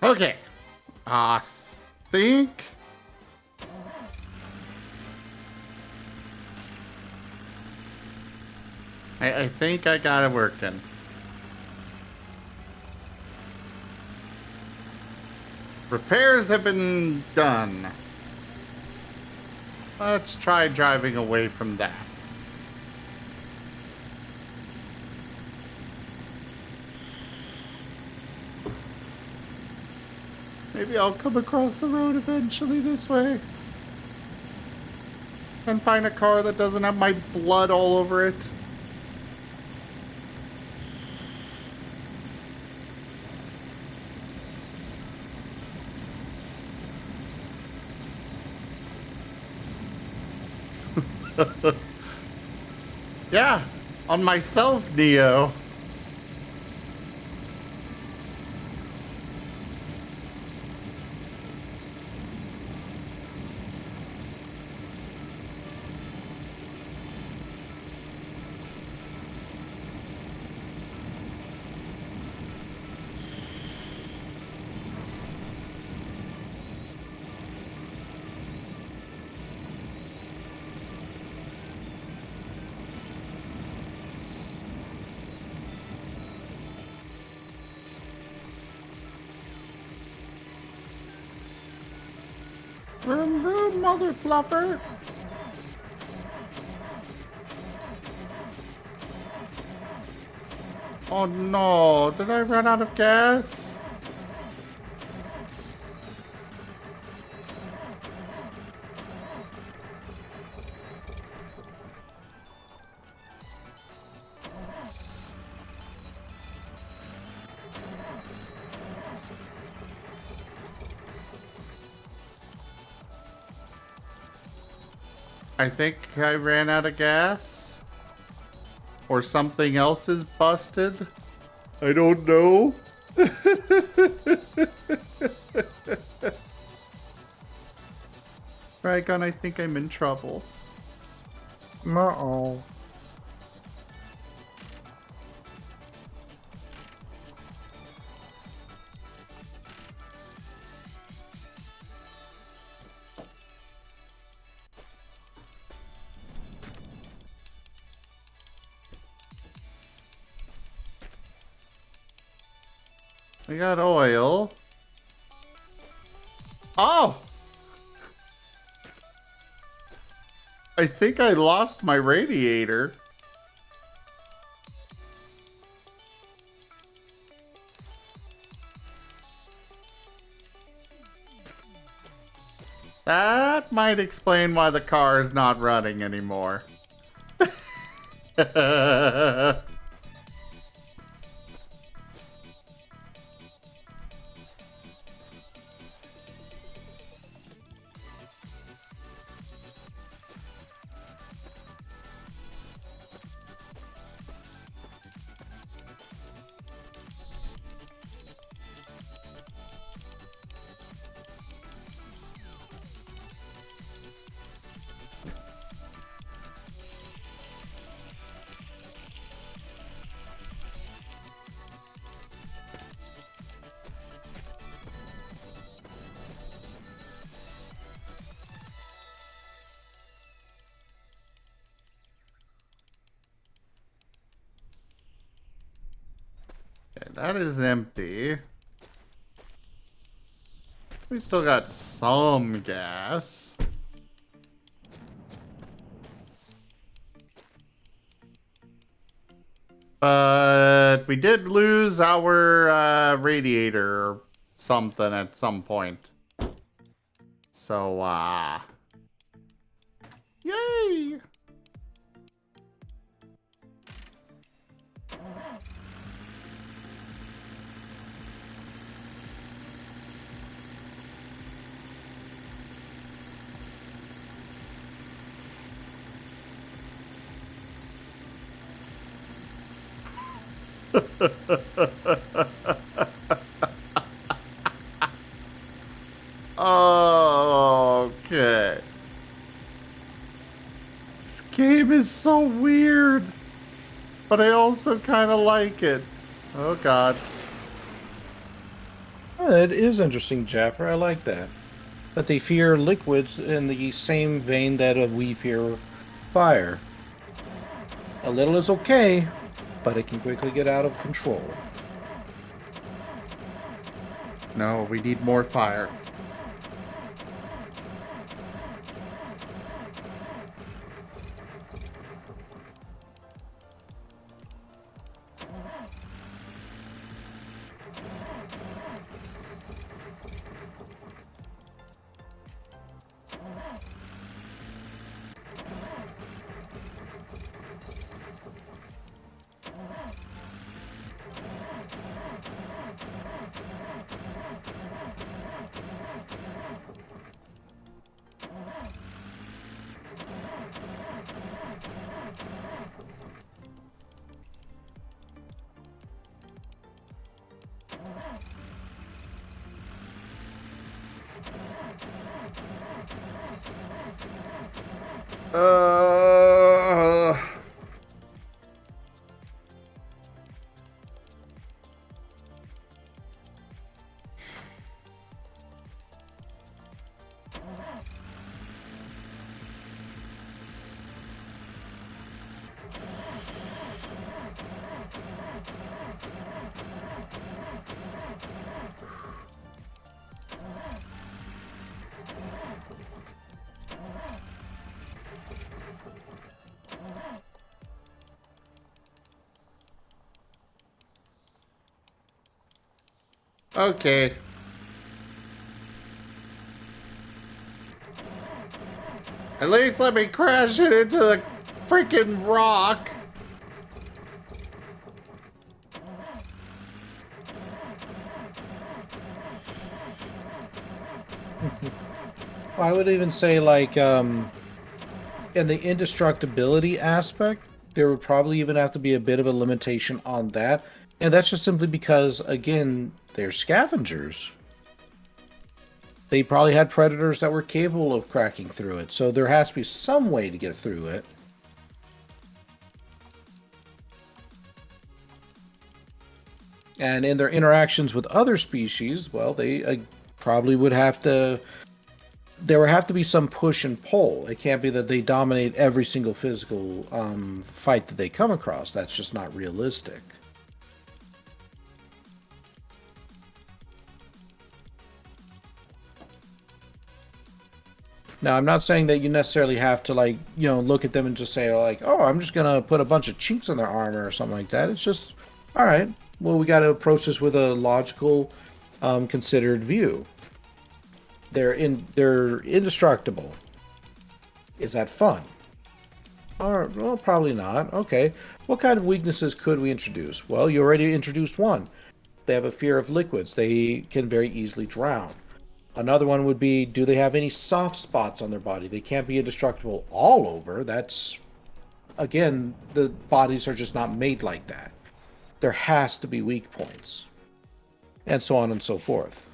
Okay. I think... I think I got it working. Repairs have been done. Let's try driving away from that. Maybe I'll come across the road eventually this way. And find a car that doesn't have my blood all over it. Yeah, on myself, Neo. Vroom vroom, mother fluffer. Oh no, did I run out of gas? I think I ran out of gas. Or something else is busted. I don't know. Dragon, I think I'm in trouble. Uh-oh. I got oil. Oh! I think I lost my radiator. That might explain why the car is not running anymore. Okay, that is empty. We still got some gas. But we did lose our radiator or something at some point. So, yay! Okay. This game is so weird, but I also kind of like it. Oh god. It is interesting, Jaffer. I like that. That they fear liquids in the same vein that we fear fire. A little is okay, but it can quickly get out of control. No, we need more fire. Uh... Okay. At least let me crash it into the freaking rock. I would even say, like, in the indestructibility aspect, there would probably even have to be a bit of a limitation on that. And that's just simply because, again, they're scavengers. they probably had predators that were capable of cracking through it. So there has to be some way to get through it. And in their interactions with other species, well, they probably would have to... There would have to be some push and pull. It can't be that they dominate every single physical fight that they come across. That's just not realistic. Now, I'm not saying that you necessarily have to, like, you know, look at them and just say, like, oh, I'm just going to put a bunch of chinks in their armor or something like that. It's just, all right, well, we got to approach this with a logical, considered view. They're indestructible. Is that fun? Or, well, probably not. Okay. What kind of weaknesses could we introduce? Well, you already introduced one. They have a fear of liquids. They can very easily drown. Another one would be, do they have any soft spots on their body? They can't be indestructible all over. That's, again, the bodies are just not made like that. There has to be weak points. And so on and so forth.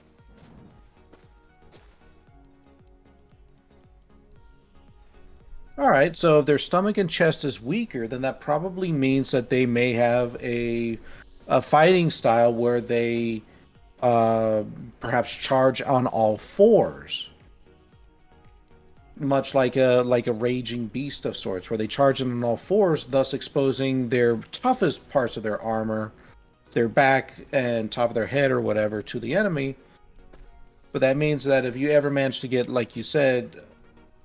Alright, so if their stomach and chest is weaker, then that probably means that they may have a fighting style where they perhaps charge on all fours, much like a raging beast of sorts, where they charge on all fours, thus exposing their toughest parts of their armor, their back and top of their head or whatever, to the enemy. But that means that if you ever manage to get, like you said,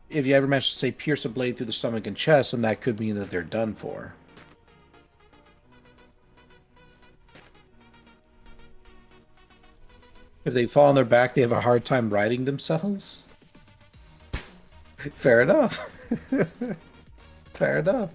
if you ever manage to, say, pierce a blade through the stomach and chest, then that could mean that they're done for. If they fall on their back, they have a hard time righting themselves? Fair enough. Fair enough.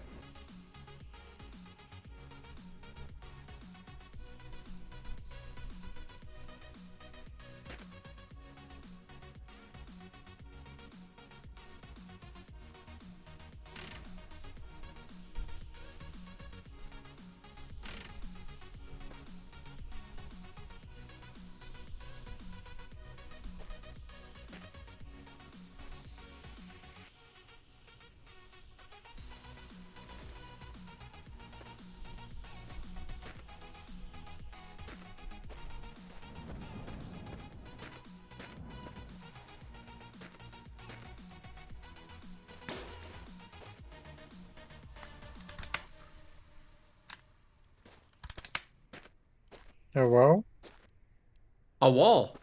Hello? A wall.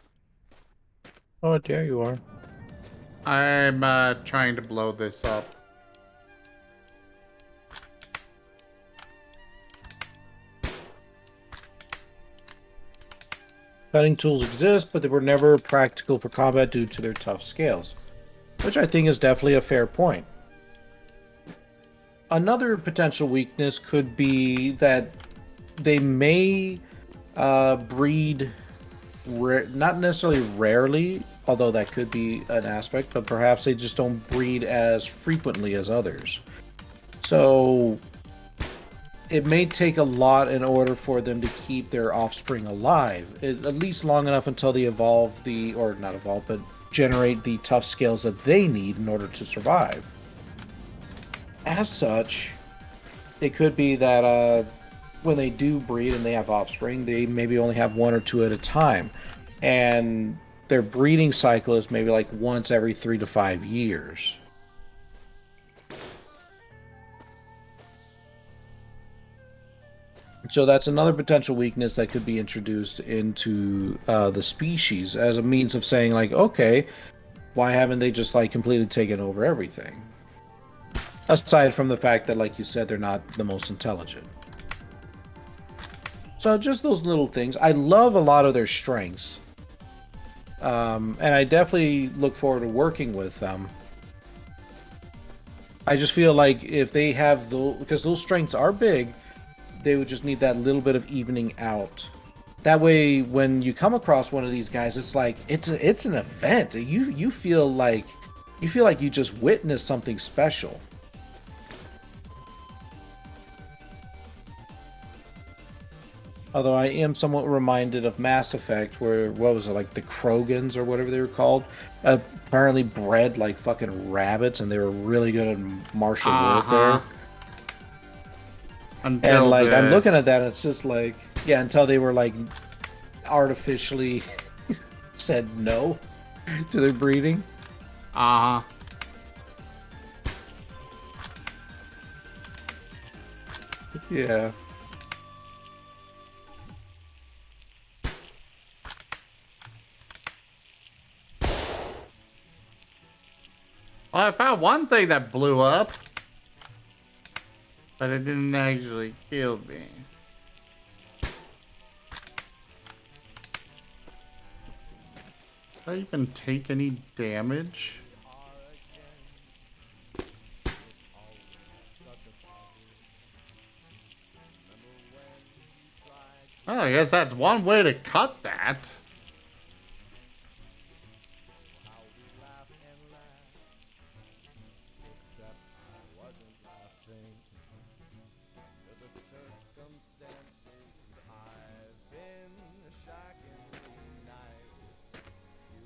Oh, there you are. I'm trying to blow this up. Cutting tools exist, but they were never practical for combat due to their tough scales, which I think is definitely a fair point. Another potential weakness could be that they may breed, not necessarily rarely, although that could be an aspect, but perhaps they just don't breed as frequently as others. So it may take a lot in order for them to keep their offspring alive, at least long enough until they evolve or not evolve, but generate the tough scales that they need in order to survive. As such, it could be that when they do breed and they have offspring, they maybe only have one or two at a time. And their breeding cycle is maybe like once every 3 to 5 years. So that's another potential weakness that could be introduced into the species as a means of saying, like, okay, why haven't they just, like, completely taken over everything? Aside from the fact that, like you said, they're not the most intelligent. So just those little things. I love a lot of their strengths. And I definitely look forward to working with them. I just feel like if they have those, because those strengths are big, they would just need that little bit of evening out. That way, when you come across one of these guys, it's like it's an event. You feel like you just witnessed something special. Although I am somewhat reminded of Mass Effect, where, what was it, like the Krogans or whatever they were called, apparently bred like fucking rabbits, and they were really good at martial warfare. Until And like, I'm the looking at that, and it's just like, yeah, until they were like artificially said no to their breeding. uh-huh. Yeah. Well, I found one thing that blew up, but it didn't actually kill me. Did I even take any damage? Oh, I guess that's one way to cut that.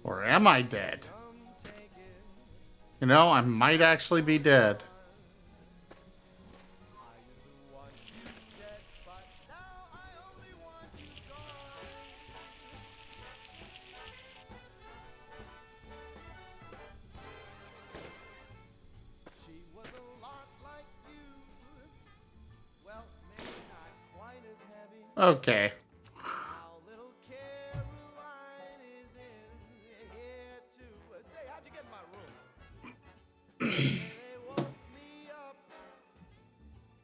Or am I dead? You know, I might actually be dead. Okay.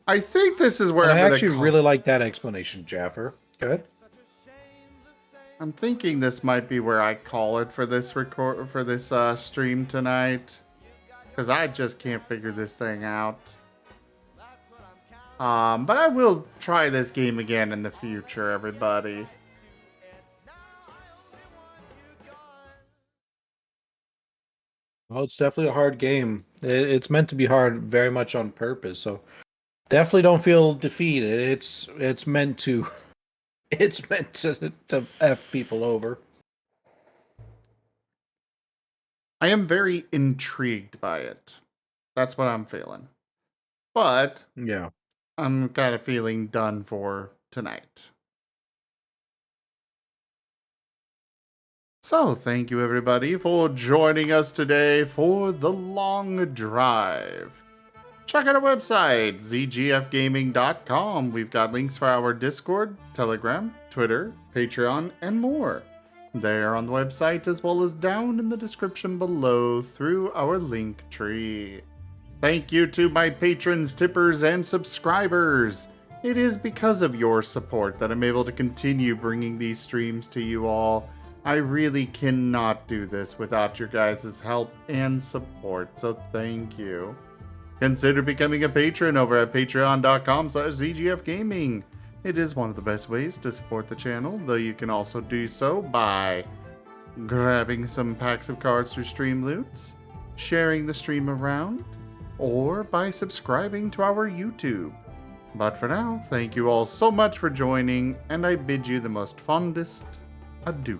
I think this is where I I'm gonna actually call. really like that explanation, Jaffer. Good. I'm thinking this might be where I call it for this stream tonight, because I just can't figure this thing out. But I will try this game again in the future, everybody. Well, it's definitely a hard game. It's meant to be hard, very much on purpose. So definitely don't feel defeated. It's meant to. It's meant to f people over. I am very intrigued by it. That's what I'm feeling. But Yeah. I'm kind of feeling done for tonight. So, thank you everybody for joining us today for the long drive. Check out our website, zgfgaming.com. We've got links for our Discord, Telegram, Twitter, Patreon, and more. They are on the website as well as down in the description below through our link tree. Thank you to my patrons, tippers, and subscribers. It is because of your support that I'm able to continue bringing these streams to you all. I really cannot do this without your guys' help and support, so thank you. Consider becoming a patron over at patreon.com/zgfgaming. It is one of the best ways to support the channel, though you can also do so by grabbing some packs of cards through Stream Loots, sharing the stream around, or by subscribing to our YouTube. But for now, thank you all so much for joining, and I bid you the most fondest adieu.